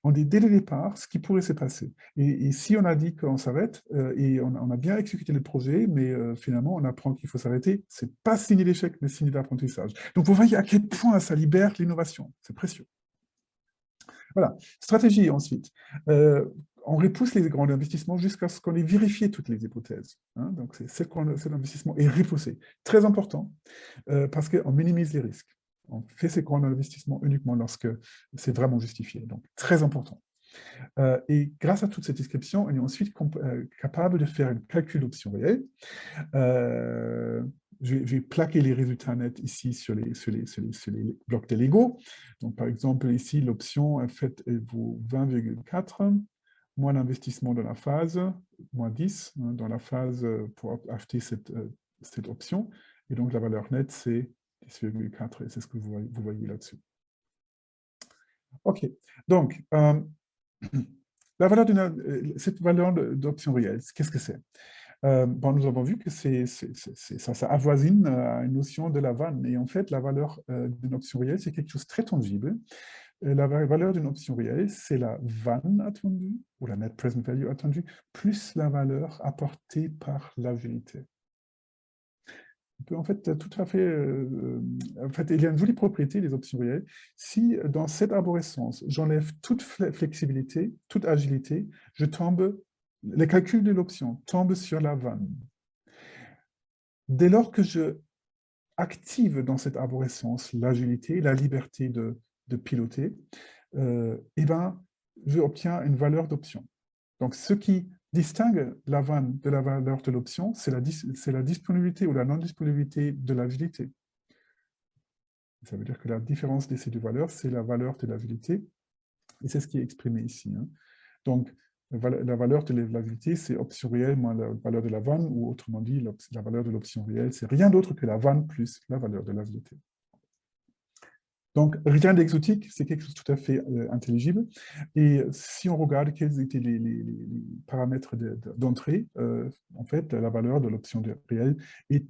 on dit dès le départ ce qui pourrait se passer. Et si on a dit qu'on s'arrête, et on a bien exécuté le projet, mais finalement on apprend qu'il faut s'arrêter, c'est pas signe d'échec, mais signe d'apprentissage. Donc vous voyez à quel point ça libère l'innovation, c'est précieux. Voilà, stratégie ensuite. On repousse les grands investissements jusqu'à ce qu'on ait vérifié toutes les hypothèses. Hein. Donc, cet investissement est repoussé. Très important, parce qu'on minimise les risques. On fait ces grands investissements uniquement lorsque c'est vraiment justifié. Donc, très important. Et grâce à toute cette description, on est ensuite capable de faire un calcul d'option réelle. Je vais plaquer les résultats nets ici sur les blocs de Lego. Donc, par exemple, ici, l'option en fait vaut 20,4, moins l'investissement dans la phase, moins 10 hein, dans la phase pour acheter cette option. Et donc, la valeur nette, c'est 10,4 et c'est ce que vous voyez là-dessus. OK. Donc, cette valeur d'option réelle, qu'est-ce que c'est? Bon, nous avons vu que ça avoisine une notion de la vanne. Et en fait, la valeur d'une option réelle, c'est quelque chose de très tangible. La valeur d'une option réelle, c'est la vanne attendue, ou la net present value attendue, plus la valeur apportée par l'agilité. En fait, tout à fait, en fait, il y a une jolie propriété des options réelles. Si dans cette arborescence, j'enlève toute flexibilité, toute agilité, le calcul de l'option tombe sur la vanne. Dès lors que je active dans cette arborescence l'agilité, la liberté de piloter, eh ben, je obtiens une valeur d'option. Donc, ce qui distingue la vanne de la valeur de l'option, c'est la disponibilité ou la non-disponibilité de l'agilité. Ça veut dire que la différence de ces deux valeurs, c'est la valeur de l'agilité, et c'est ce qui est exprimé ici. Hein. Donc, la valeur de l'agilité, c'est option réelle moins la valeur de la vanne, ou autrement dit, la valeur de l'option réelle, c'est rien d'autre que la vanne plus la valeur de l'agilité. Donc, rien d'exotique, c'est quelque chose de tout à fait intelligible. Et si on regarde quels étaient les paramètres d'entrée, en fait, la valeur de l'option réelle est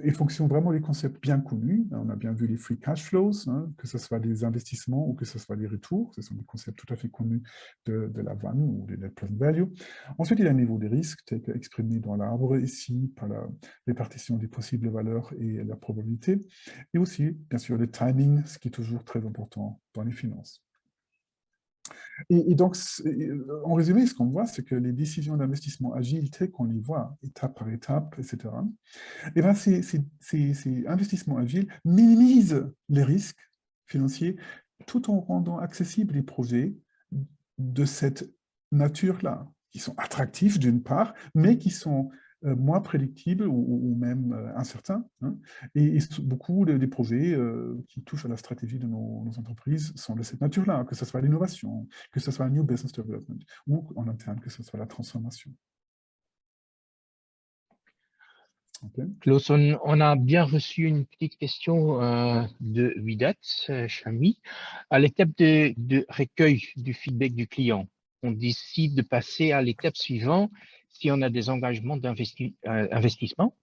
et fonctionne vraiment les concepts bien connus. On a bien vu les free cash flows, hein, que ce soit des investissements ou que ce soit des retours. Ce sont des concepts tout à fait connus de la vanne ou des net present value. Ensuite, il y a un niveau des risques, tel qu'exprimé dans l'arbre ici, par la répartition des possibles valeurs et la probabilité. Et aussi, bien sûr, le timing, ce qui est toujours très important dans les finances. Et donc, en résumé, ce qu'on voit, c'est que les décisions d'investissement agile, telles qu'on les voit, étape par étape, etc., eh ben, ces investissements agiles minimisent les risques financiers tout en rendant accessibles les projets de cette nature-là, qui sont attractifs d'une part, mais qui sont moins prédictibles ou même incertains. Hein. Et beaucoup des projets qui touchent à la stratégie de nos entreprises sont de cette nature-là, que ce soit l'innovation, que ce soit un new business development, ou en interne, que ce soit la transformation. Okay. Klaus, on a bien reçu une petite question de Widat Chami. À l'étape de recueil du feedback du client, on décide de passer à l'étape suivante si on a des engagements d'investissement.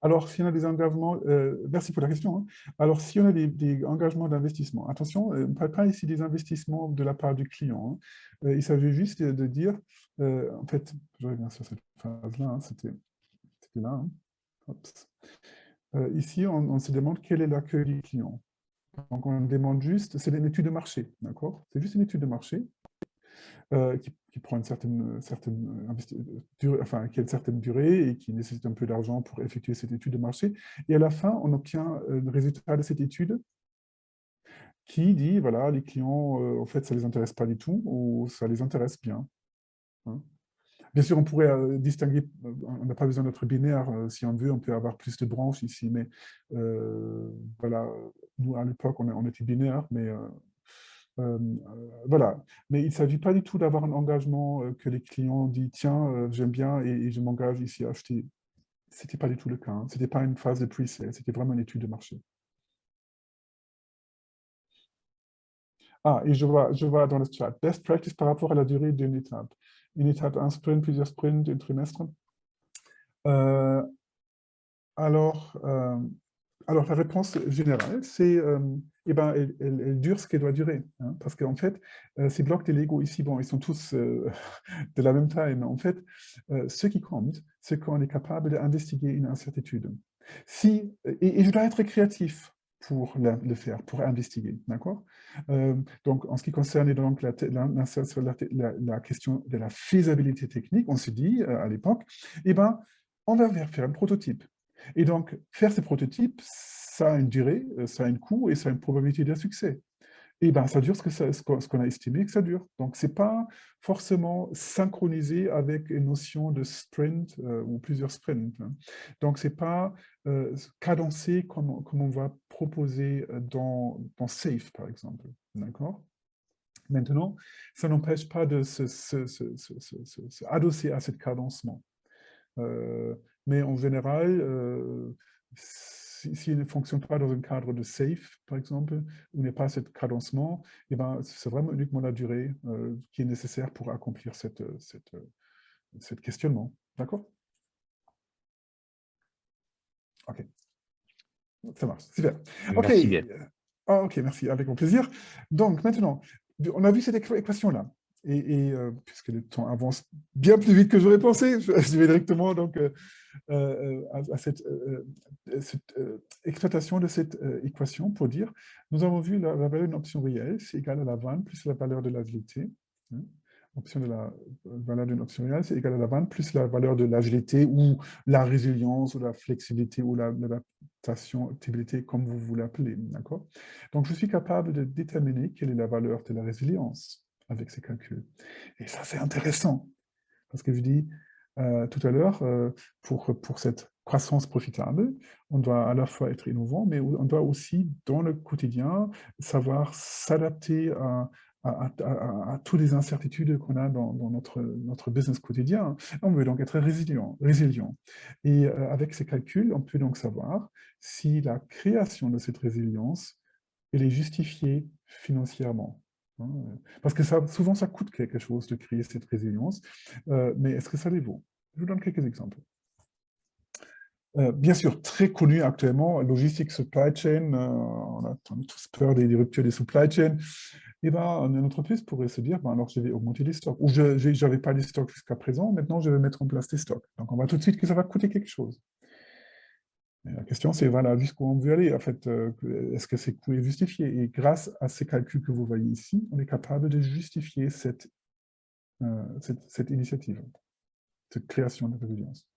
Alors, si on a des engagements, merci pour la question, hein. Alors, si on a des engagements d'investissement, attention, on ne parle pas ici des investissements de la part du client, hein. Il s'agit juste de dire, en fait, je reviens sur cette phrase-là, hein, c'était là, hein. Oups. Ici, on se demande quel est l'accueil du client. Donc, on demande juste, c'est une étude de marché, d'accord? C'est juste une étude de marché qui prend une certaine durée, enfin, qui a une certaine durée et qui nécessite un peu d'argent pour effectuer cette étude de marché. Et à la fin, on obtient le résultat de cette étude qui dit, voilà, les clients, en fait, ça ne les intéresse pas du tout ou ça les intéresse bien, hein. Bien sûr, on pourrait distinguer, on n'a pas besoin d'être binaire, si on veut, on peut avoir plus de branches ici, mais voilà, nous, à l'époque, on était binaire, mais voilà. Mais il ne s'agit pas du tout d'avoir un engagement que les clients disent, tiens, j'aime bien et je m'engage ici à acheter. Ce n'était pas du tout le cas, hein. Ce n'était pas une phase de pre-sale, c'était vraiment une étude de marché. Ah, et je vois dans le chat, best practice par rapport à la durée d'une étape. Une étape, un sprint, plusieurs sprints, un trimestre. Euh, alors, alors, la réponse générale, c'est eh ben, elle dure ce qu'elle doit durer, hein, parce qu'en fait, ces blocs de Lego ici, bon, ils sont tous de la même taille, mais en fait, ce qui compte, c'est qu'on est capable d'investiguer une incertitude. Et je dois être créatif pour le faire, pour investiguer, d'accord? Donc, en ce qui concerne donc la question de la faisabilité technique, on s'est dit à l'époque, eh ben, on va faire un prototype. Et donc, faire ces prototypes, ça a une durée, ça a un coût et ça a une probabilité de succès. Et bien, ça dure ce qu'on a estimé que ça dure. Donc, ce n'est pas forcément synchronisé avec une notion de sprint ou plusieurs sprints, hein. Donc, ce n'est pas cadencé comme on va proposer dans SAFe, par exemple. D'accord? Maintenant, ça n'empêche pas de se adosser à cet cadencement. Mais en général, s'il ne fonctionne pas dans un cadre de safe, par exemple, où il n'y a pas ce cadencement, eh ben, c'est vraiment uniquement la durée qui est nécessaire pour accomplir cette questionnement. D'accord? OK. Ça marche. Super. OK. Merci bien. OK, merci. Avec mon plaisir. Donc, maintenant, on a vu cette équation-là. Et puisque le temps avance bien plus vite que j'aurais pensé, je vais directement donc, à cette exploitation de cette équation pour dire, nous avons vu la valeur d'une option réelle, c'est égal à la vanne plus la valeur de l'agilité, hein. Option de la valeur d'une option réelle, c'est égal à la vanne plus la valeur de l'agilité ou la résilience ou la flexibilité ou l'adaptabilité, comme vous voulez l'appeler, d'accord? Donc, je suis capable de déterminer quelle est la valeur de la résilience avec ces calculs. Et ça, c'est intéressant, parce que je dis tout à l'heure, pour cette croissance profitable, on doit à la fois être innovant, mais on doit aussi, dans le quotidien, savoir s'adapter à toutes les incertitudes qu'on a dans notre business quotidien. On veut donc être résilient. Et avec ces calculs, on peut donc savoir si la création de cette résilience, elle est justifiée financièrement, hein. Parce que souvent, ça coûte quelque chose de créer cette résilience, mais est-ce que ça les vaut? Je vous donne quelques exemples. Bien sûr, très connu actuellement, logistique, supply chain, on a tous peur des ruptures des supply chain. Et ben, une entreprise pourrait se dire, ben, alors je vais augmenter les stocks. Ou je n'avais pas les stocks jusqu'à présent, maintenant je vais mettre en place des stocks. Donc on voit tout de suite que ça va coûter quelque chose. Et la question, c'est voilà, jusqu'où on veut aller. En fait, est-ce que ces coûts est justifié? Et grâce à ces calculs que vous voyez ici, on est capable de justifier cette initiative, cette création de résilience.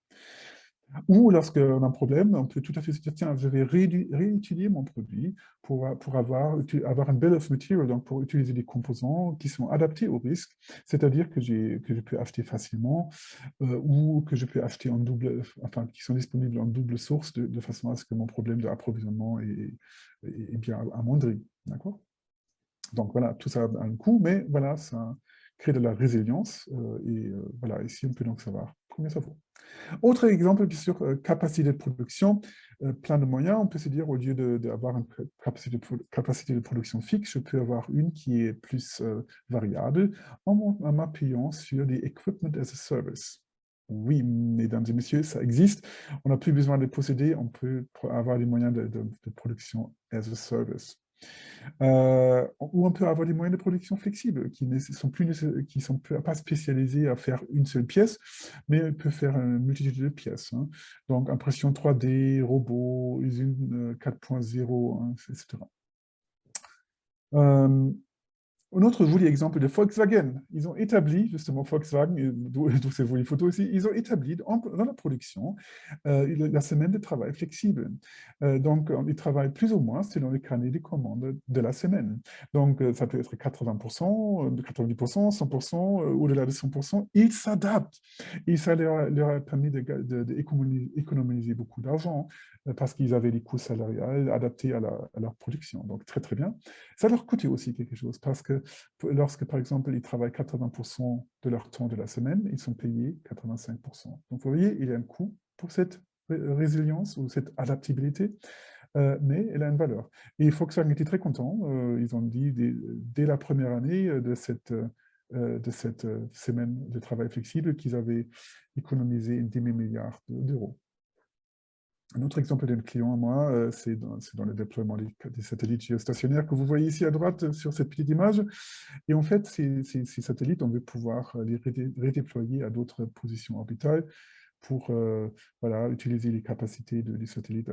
Ou lorsqu'on a un problème, on peut tout à fait se dire, tiens, je vais réétudier mon produit pour avoir un bill of material, donc pour utiliser des composants qui sont adaptés au risque, c'est-à-dire que je peux acheter facilement ou que je peux acheter en double, enfin, qui sont disponibles en double source de façon à ce que mon problème d'approvisionnement est bien amoindri. D'accord? Donc voilà, tout ça a un coût, mais voilà, ça crée de la résilience et voilà, ici on peut donc savoir combien ça vaut. Autre exemple, bien sûr, capacité de production, plein de moyens. On peut se dire, au lieu d'avoir une capacité de production fixe, je peux avoir une qui est plus variable en m'appuyant sur des equipment as a service. Oui, mesdames et messieurs, ça existe. On n'a plus besoin de posséder, on peut avoir des moyens de production as a service. Ou on peut avoir des moyens de production flexibles qui ne sont qui sont pas spécialisés à faire une seule pièce, mais peut faire une multitude de pièces, hein. Donc impression 3D, robot, usine 4.0, hein, etc. Un autre joli exemple de Volkswagen. Ils ont établi, justement, Volkswagen, d'où ces jolies photos aussi, ils ont établi dans la production la semaine de travail flexible. Donc, ils travaillent plus ou moins selon les carnets des commandes de la semaine. Donc, ça peut être 80%, 90%, 100%, au-delà de 100%. Ils s'adaptent. Et ça leur a permis d'économiser beaucoup d'argent parce qu'ils avaient les coûts salariales adaptés à leur production. Donc, très, très bien. Ça leur coûtait aussi quelque chose parce que lorsque, par exemple, ils travaillent 80% de leur temps de la semaine, ils sont payés 85%. Donc, vous voyez, il y a un coût pour cette résilience ou cette adaptabilité, mais elle a une valeur. Et Volkswagen était très content. Ils ont dit dès la première année de cette semaine de travail flexible qu'ils avaient économisé une demi-milliard d'euros. Un autre exemple d'un client à moi, c'est dans le déploiement des satellites géostationnaires que vous voyez ici à droite sur cette petite image. Et en fait, ces satellites, on veut pouvoir les redéployer à d'autres positions orbitales pour voilà, utiliser les capacités des satellites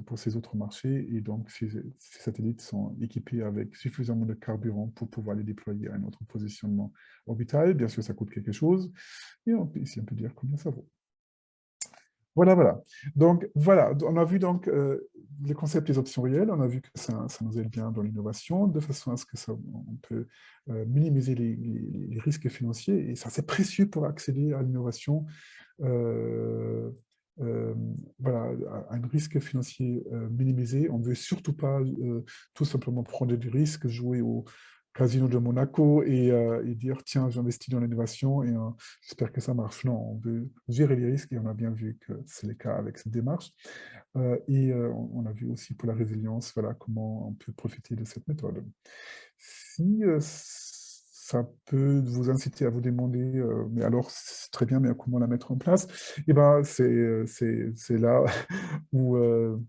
pour ces autres marchés. Et donc, ces satellites sont équipés avec suffisamment de carburant pour pouvoir les déployer à un autre positionnement orbital. Bien sûr, ça coûte quelque chose. Et ici, on peut dire combien ça vaut. Voilà, voilà. Donc, voilà, on a vu donc le concept des options réelles, on a vu que ça nous aide bien dans l'innovation, de façon à ce que on peut minimiser les risques financiers, et ça, c'est précieux pour accéder à l'innovation. Euh, voilà, à un risque financier minimisé. On ne veut surtout pas tout simplement prendre du risque, jouer au casino de Monaco et dire tiens, j'investis dans l'innovation et j'espère que ça marche. Non, on veut gérer les risques et on a bien vu que c'est le cas avec cette démarche. On a vu aussi pour la résilience, voilà, comment on peut profiter de cette méthode. Si ça peut vous inciter à vous demander, mais alors c'est très bien, mais comment la mettre en place? Eh ben, c'est là où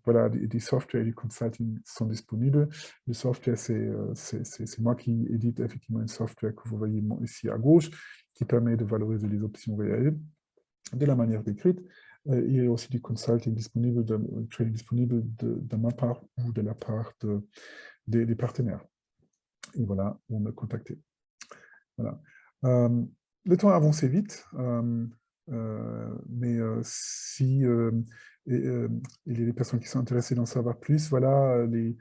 voilà, des softwares et du consulting sont disponibles. Le software, c'est moi qui édite effectivement un software que vous voyez ici à gauche, qui permet de valoriser les options réelles de la manière décrite. Il y a aussi du consulting disponible, training disponible de ma part ou de la part des partenaires. Et voilà, vous me contactez. Voilà. Le temps a avancé vite, mais si il y a des personnes qui sont intéressées d'en savoir plus, voilà les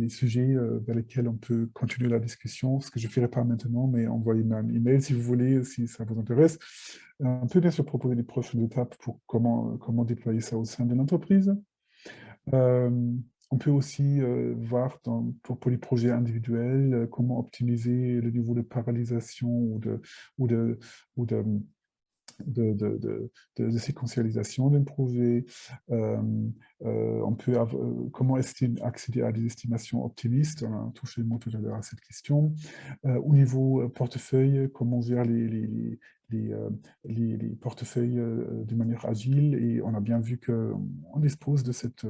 sujets vers lesquels on peut continuer la discussion, ce que je ne ferai pas maintenant, mais envoyez-moi un email si vous voulez, si ça vous intéresse. On peut bien sûr proposer des prochaines étapes pour comment déployer ça au sein de l'entreprise. On peut aussi voir pour les projets individuels comment optimiser le niveau de paralysation ou de séquentialisation d'un projet. On peut comment accéder à des estimations optimistes. On a touché le mot tout à l'heure à cette question. Au niveau portefeuille, comment gérer les portefeuilles de manière agile. Et on a bien vu qu'on dispose de cette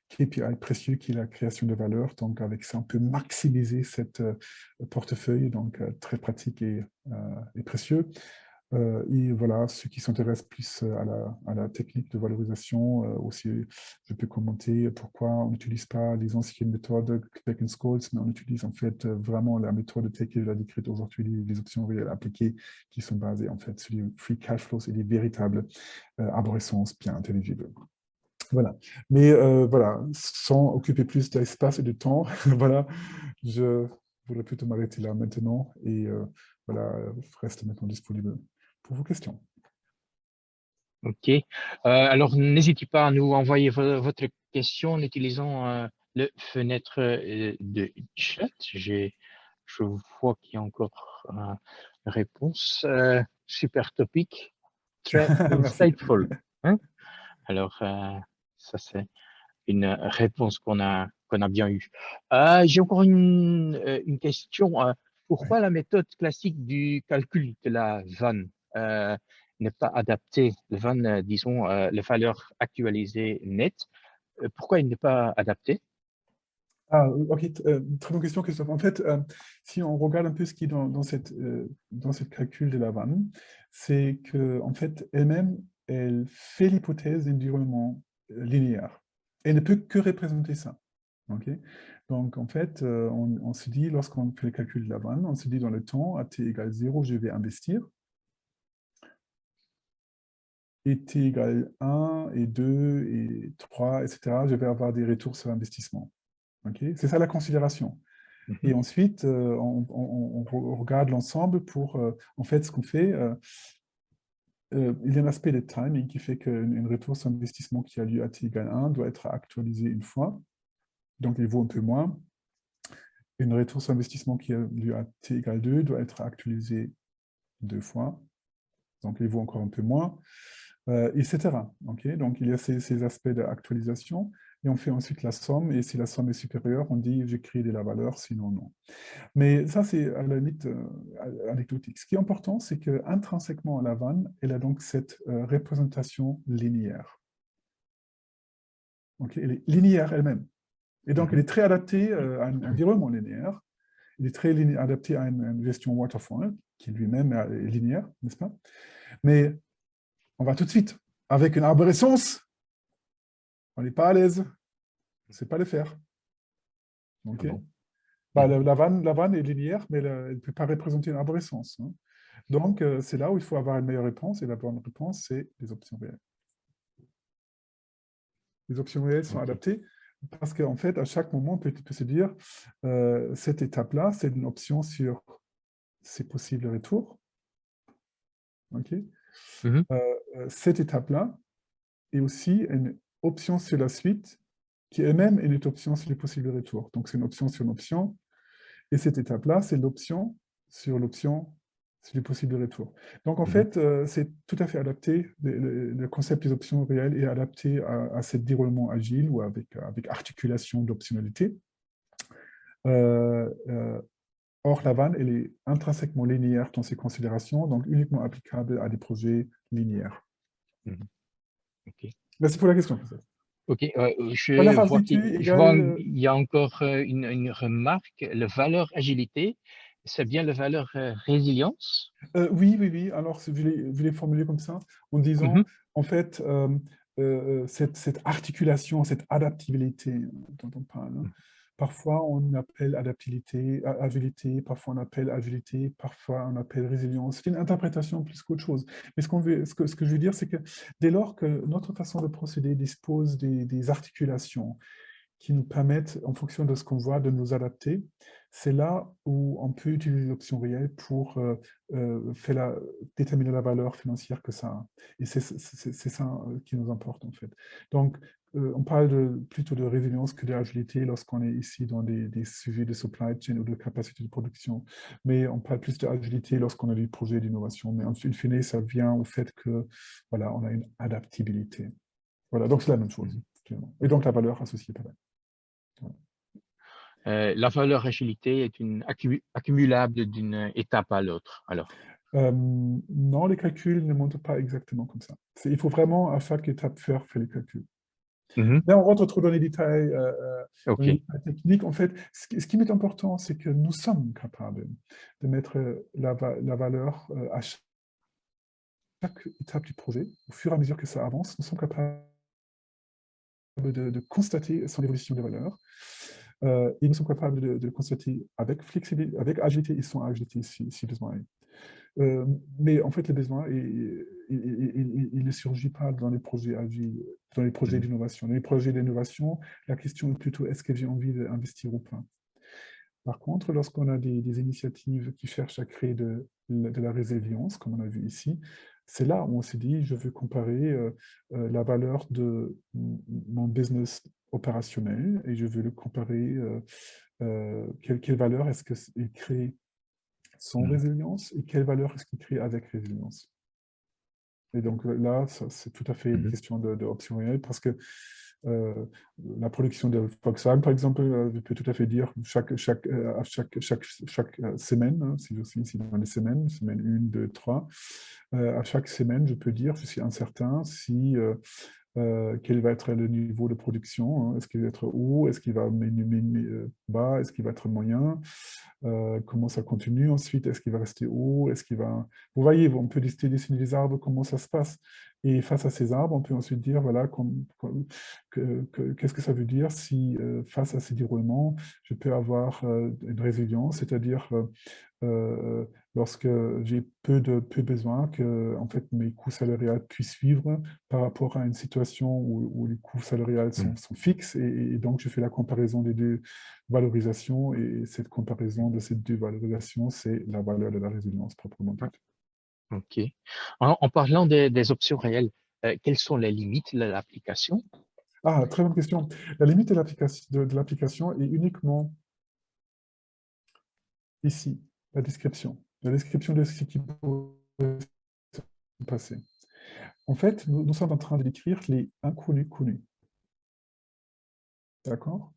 KPI précieux qui est la création de valeur. Donc, avec ça, on peut maximiser cette portefeuille, donc très pratique et précieux. Et voilà, ceux qui s'intéressent plus à la technique de valorisation, aussi, je peux commenter pourquoi on n'utilise pas les anciennes méthodes Beck and Scholes, mais on utilise en fait vraiment la méthode telle qu'elle est décrite aujourd'hui, les options réelles appliquées qui sont basées en fait sur les free cash flows et les véritables arborescences bien intelligibles. Voilà. Mais voilà, sans occuper plus d'espace et de temps, voilà, je voudrais plutôt m'arrêter là maintenant et voilà, reste maintenant disponible pour vos questions. OK. Alors, n'hésitez pas à nous envoyer votre question en utilisant le fenêtre de chat. Je vois qu'il y a encore une réponse. Super topic, très Merci. insightful. Hein? Alors, ça, c'est une réponse qu'on a bien eue. J'ai encore une question. Pourquoi la méthode classique du calcul de la vanne? ne pas adapter le van, disons, les valeurs actualisées nettes. Pourquoi il n'est pas adapté? Ah, ok, très bonne question, Christophe. En fait, si on regarde un peu ce qui est dans cette calcul de la vanne, c'est que en fait, elle-même, elle fait l'hypothèse d'environnement linéaire. Elle ne peut que représenter ça. Ok. Donc, en fait, on se dit, lorsqu'on fait le calcul de la vanne, on se dit dans le temps, à t égale 0, je vais investir. Et t égale 1, et 2, et 3, etc., je vais avoir des retours sur investissement. Okay. C'est ça la considération. Et ensuite, on regarde l'ensemble pour, en fait, ce qu'on fait, il y a un aspect de timing qui fait qu'une retour sur investissement qui a lieu à t égale 1 doit être actualisée une fois, donc il vaut un peu moins. Une retour sur investissement qui a lieu à t égale 2 doit être actualisée 2 fois, donc il vaut encore un peu moins, etc. Okay. Donc il y a ces aspects d'actualisation, et on fait ensuite la somme, et si la somme est supérieure, on dit j'écris de la valeur, sinon non. Mais ça, c'est à la limite anecdotique. Ce qui est important, c'est qu'intrinsèquement à la vanne, elle a donc cette représentation linéaire. Okay. Elle est linéaire elle-même. Et donc, elle est très adaptée à un environnement linéaire. Elle est très adaptée à une gestion waterfall, qui lui-même est linéaire, n'est-ce pas? Mais on va tout de suite. Avec une arborescence, on n'est pas à l'aise. On ne sait pas le faire. Okay. Ah bon? Bah, la vanne est linéaire, mais elle ne peut pas représenter une arborescence. Hein. Donc, c'est là où il faut avoir une meilleure réponse, et la bonne réponse, c'est les options réelles. Les options réelles sont adaptées, parce qu'en fait, à chaque moment, on peut se dire, cette étape-là, c'est une option sur ces possibles retours. Okay. Cette étape-là est aussi une option sur la suite, qui elle-même est une option sur les possibles retours. Donc, c'est une option sur une option, et cette étape-là, c'est l'option sur l'option sur les possibles retours. Donc, en fait, c'est tout à fait adapté. Le concept des options réelles est adapté à ce déroulement agile ou avec articulation d'optionnalité. Or, la vanne, elle est intrinsèquement linéaire dans ses considérations, donc uniquement applicable à des projets linéaires. Okay. Merci pour la question. Ok, Valeur je vois agilité qu'il égale... y a encore une remarque. La valeur agilité, c'est bien la valeur résilience? Oui. Alors, je vais formuler comme ça, en disant, en fait, cette articulation, cette adaptabilité dont on parle, hein, parfois on appelle agilité, parfois on appelle agilité, parfois on appelle résilience. C'est une interprétation plus qu'autre chose. Mais ce que je veux dire, c'est que dès lors que notre façon de procéder dispose des articulations qui nous permettent, en fonction de ce qu'on voit, de nous adapter, c'est là où on peut utiliser l'option réelle pour déterminer la valeur financière que ça a. Et c'est ça qui nous importe, en fait. Donc, on parle plutôt de résilience que d'agilité lorsqu'on est ici dans des sujets de supply chain ou de capacité de production. Mais on parle plus d'agilité lorsqu'on a des projets d'innovation. Mais ensuite, in fine, ça vient au fait que, voilà, on a une adaptabilité. Voilà, donc c'est la même chose, finalement. Et donc la valeur associée par elle. La valeur agilité est une accumulable d'une étape à l'autre, alors. Non, les calculs ne montent pas exactement comme ça. Il faut vraiment à chaque étape faire les calculs. Là, on rentre trop dans les détails, techniques. En fait, ce qui m'est important, c'est que nous sommes capables de mettre la valeur à chaque étape du projet. Au fur et à mesure que ça avance, nous sommes capables de constater son évolution de valeur. Et nous sommes capables de le constater avec flexibilité, avec agilité et sans agilité si besoin est. Mais en fait, le besoin, il ne surgit pas dans les projets agiles, dans les projets d'innovation. Dans les projets d'innovation, la question est plutôt est-ce que j'ai envie d'investir ou pas. Par contre, lorsqu'on a des initiatives qui cherchent à créer de la résilience, comme on a vu ici, c'est là où on s'est dit, je veux comparer la valeur de mon business opérationnel et je veux le comparer, quelle valeur est-ce qu'il crée sans résilience et quelle valeur est-ce qu'il crée avec résilience. Et donc là, c'est tout à fait une question d'option réelle parce que la production de Volkswagen, par exemple, je peux tout à fait dire chaque semaine, hein, si je suis ici dans les semaine 1, 2, 3, à chaque semaine, je peux dire, je suis incertain si quel va être le niveau de production, hein. Est-ce qu'il va être haut, est-ce qu'il va bas, est-ce qu'il va être moyen, comment ça continue ensuite, est-ce qu'il va rester haut, est-ce qu'il va... Vous voyez, on peut dessiner des arbres, comment ça se passe. Et face à ces arbres, on peut ensuite dire, voilà, qu'est-ce que ça veut dire si, face à ces déroulements, je peux avoir une résilience, c'est-à-dire lorsque j'ai peu besoin que en fait, mes coûts salariales puissent suivre par rapport à une situation où les coûts salariales sont fixes, et donc je fais la comparaison des deux valorisations, et cette comparaison de ces deux valorisations, c'est la valeur de la résilience proprement dite. OK. En parlant des options réelles, quelles sont les limites de l'application? Ah, très bonne question. La limite de l'application est uniquement ici, la description. La description de ce qui pourrait se passer. En fait, nous sommes en train de décrire les inconnus connus. D'accord?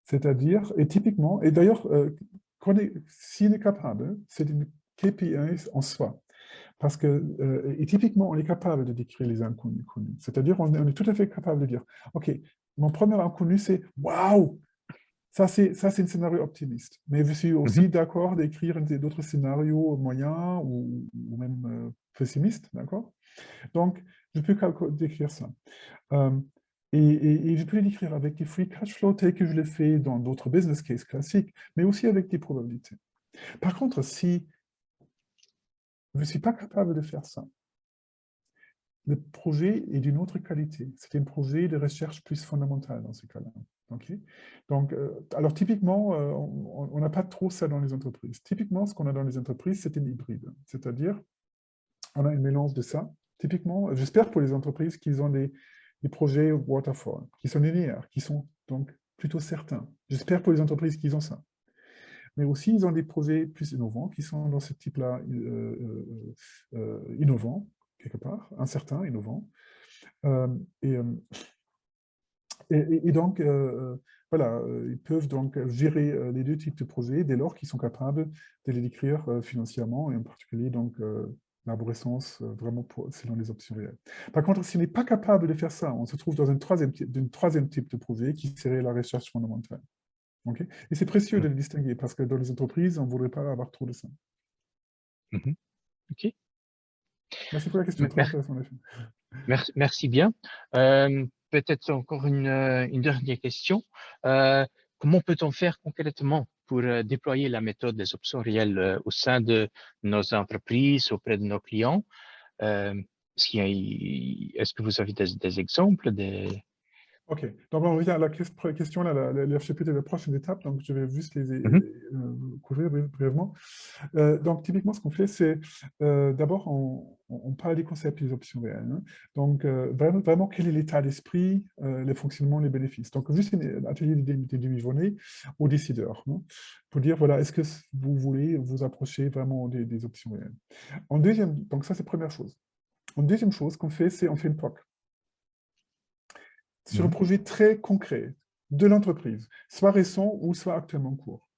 C'est-à-dire, et typiquement, et d'ailleurs, s'il est capable, c'est une KPI en soi. Parce que, et typiquement, on est capable de décrire les inconnus connus. C'est-à-dire, on est tout à fait capable de dire, OK, mon premier inconnu, c'est « Waouh !» Ça, c'est un scénario optimiste. Mais je suis aussi d'accord d'écrire d'autres scénarios moyens ou même pessimistes, d'accord? Donc, je peux décrire ça. Et je peux l'écrire avec des free cash flow tels que je le fais dans d'autres business cases classiques, mais aussi avec des probabilités. Par contre, si je ne suis pas capable de faire ça, le projet est d'une autre qualité. C'est un projet de recherche plus fondamentale dans ce cas-là. Okay? Donc, alors typiquement, on n'a pas trop ça dans les entreprises. Typiquement, ce qu'on a dans les entreprises, c'est un hybride. C'est-à-dire, on a un mélange de ça. Typiquement, j'espère pour les entreprises qu'ils ont des projets waterfall, qui sont linéaires, qui sont donc plutôt certains. J'espère pour les entreprises qu'ils ont ça. Mais aussi, ils ont des projets plus innovants, qui sont dans ce type-là innovants, quelque part, incertains, innovants. Et donc, voilà, ils peuvent donc gérer les deux types de projets dès lors qu'ils sont capables de les décrire financièrement, et en particulier donc l'arborescence vraiment selon les options réelles. Par contre, si on n'est pas capable de faire ça, on se trouve dans un troisième type de projet qui serait la recherche fondamentale. Okay? Et c'est précieux de le distinguer parce que dans les entreprises, on ne voudrait pas avoir trop de ça. OK. Merci pour la question, très intéressant. Merci bien. Peut-être encore une dernière question. Comment peut-on faire concrètement pour déployer la méthode des options réelles au sein de nos entreprises, auprès de nos clients? Est-ce que vous avez des exemples? OK. Donc, on revient à la question, là, l'RGPD de la prochaine étape. Donc, je vais juste les couvrir brièvement. Donc, typiquement, ce qu'on fait, c'est d'abord, on parle des concepts et des options réelles. Hein. Donc, vraiment, quel est l'état d'esprit, le fonctionnement, les bénéfices. Donc, juste un atelier des demi-journées aux décideurs. Hein, pour dire, voilà, est-ce que vous voulez vous approcher vraiment des options réelles. En deuxième, donc ça, c'est première chose. En deuxième chose qu'on fait, c'est on fait une POC. Sur un projet très concret de l'entreprise, soit récent ou soit actuellement en cours.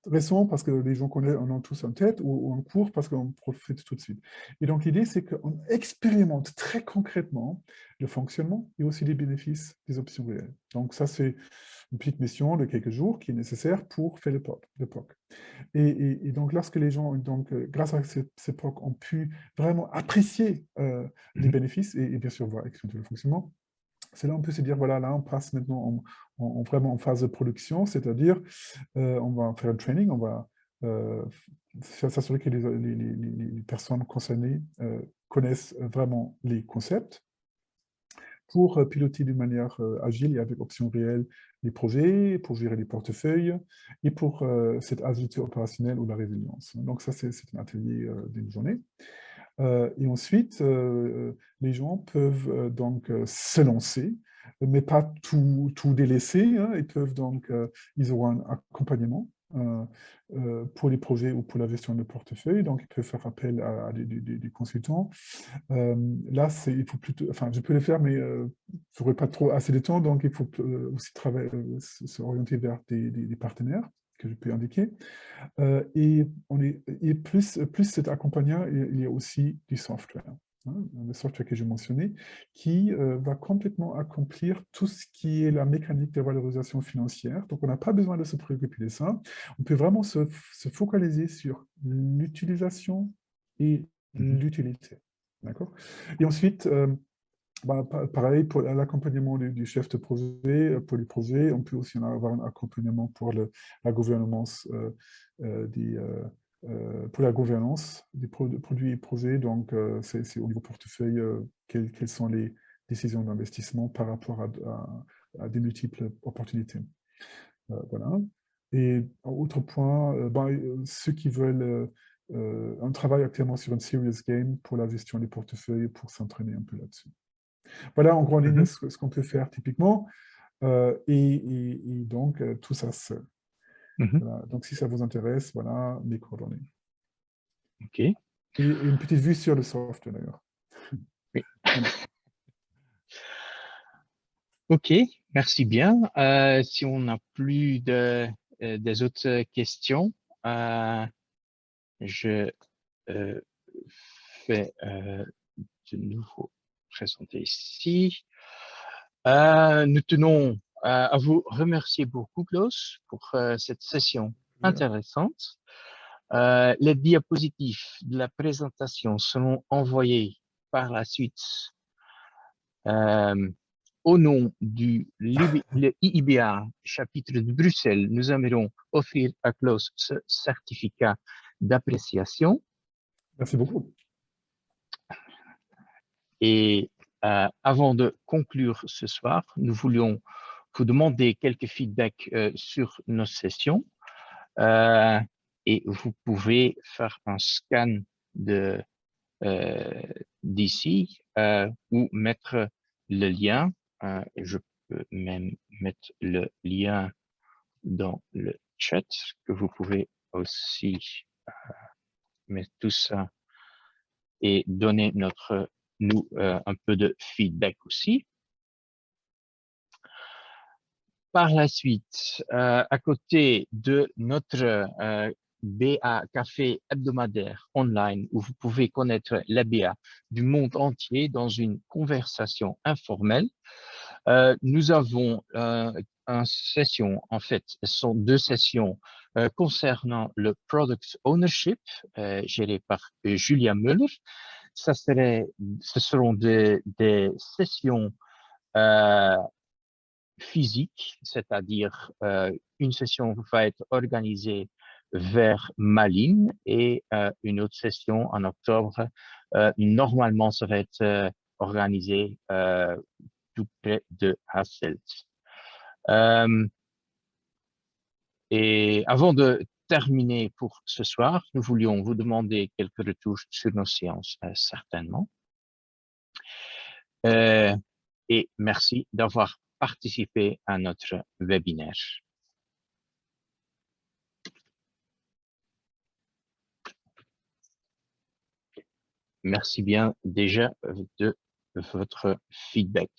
Récent parce que les gens connaissent, on en tous en tête, ou en cours parce qu'on profite tout de suite. Et donc l'idée, c'est qu'on expérimente très concrètement le fonctionnement et aussi les bénéfices des options réelles. Donc ça, c'est une petite mission de quelques jours qui est nécessaire pour faire le POC. Et donc lorsque les gens, donc, grâce à ces POC, ont pu vraiment apprécier les bénéfices et bien sûr voir le fonctionnement, c'est là on peut se dire, voilà, là on passe maintenant vraiment en phase de production, c'est-à-dire on va faire un training, on va s'assurer que les personnes concernées connaissent vraiment les concepts pour piloter d'une manière agile et avec options réelles les projets, pour gérer les portefeuilles et pour cette agilité opérationnelle ou la résilience. Donc ça, c'est un atelier d'une journée. Et ensuite, les gens peuvent donc se lancer, mais pas tout délaisser. Hein, ils peuvent donc, ils auront un accompagnement pour les projets ou pour la gestion de portefeuille, donc il peut faire appel à des consultants. Là, il faut plutôt, enfin, je peux le faire, mais je n'aurai pas trop assez de temps, donc il faut aussi travailler, s'orienter vers des partenaires que je peux indiquer. Et plus cet accompagnant, il y a aussi du software. Le software que j'ai mentionné, qui va complètement accomplir tout ce qui est la mécanique de valorisation financière. Donc, on n'a pas besoin de se préoccuper de ça. On peut vraiment se focaliser sur l'utilisation et l'utilité. D'accord? Et ensuite, pareil, pour l'accompagnement du chef de projet, pour les projets, on peut aussi avoir un accompagnement pour la gouvernance pour la gouvernance des produits et projets. Donc, c'est au niveau portefeuille, quelles sont les décisions d'investissement par rapport à des multiples opportunités. Voilà. Et autre point, ceux qui veulent on travaille actuellement sur une serious game pour la gestion des portefeuilles pour s'entraîner un peu là-dessus. Voilà en grande ligne ce qu'on peut faire typiquement. Et donc, tout ça seul. Voilà. Donc, si ça vous intéresse, voilà mes coordonnées. OK. Et une petite vue sur le software d'ailleurs. Oui. OK, merci bien. Si on n'a plus des autres questions, je fais de nouveau présenter ici. Nous tenons à vous remercier beaucoup, Klaus, pour cette session intéressante. Les diapositives de la présentation seront envoyées par la suite au nom du IIBA, chapitre de Bruxelles. Nous aimerons offrir à Klaus ce certificat d'appréciation. Merci beaucoup. Et avant de conclure ce soir, nous voulions vous demander quelques feedbacks sur nos sessions. Et vous pouvez faire un scan d'ici ou mettre le lien. Je peux même mettre le lien dans le chat que vous pouvez aussi mettre tout ça et donner nous un peu de feedback aussi. Par la suite, à côté de notre BA Café hebdomadaire online, où vous pouvez connaître les BA du monde entier dans une conversation informelle, nous avons une session, en fait, ce sont deux sessions concernant le Product Ownership, géré par Julia Müller. Ce seront des sessions physique, c'est-à-dire une session va être organisée vers Malines et une autre session en octobre. Normalement, ça va être organisé tout près de Hasselt. Et avant de terminer pour ce soir, nous voulions vous demander quelques retouches sur nos séances, certainement. Et merci d'avoir participé à notre webinaire. Merci bien déjà de votre feedback.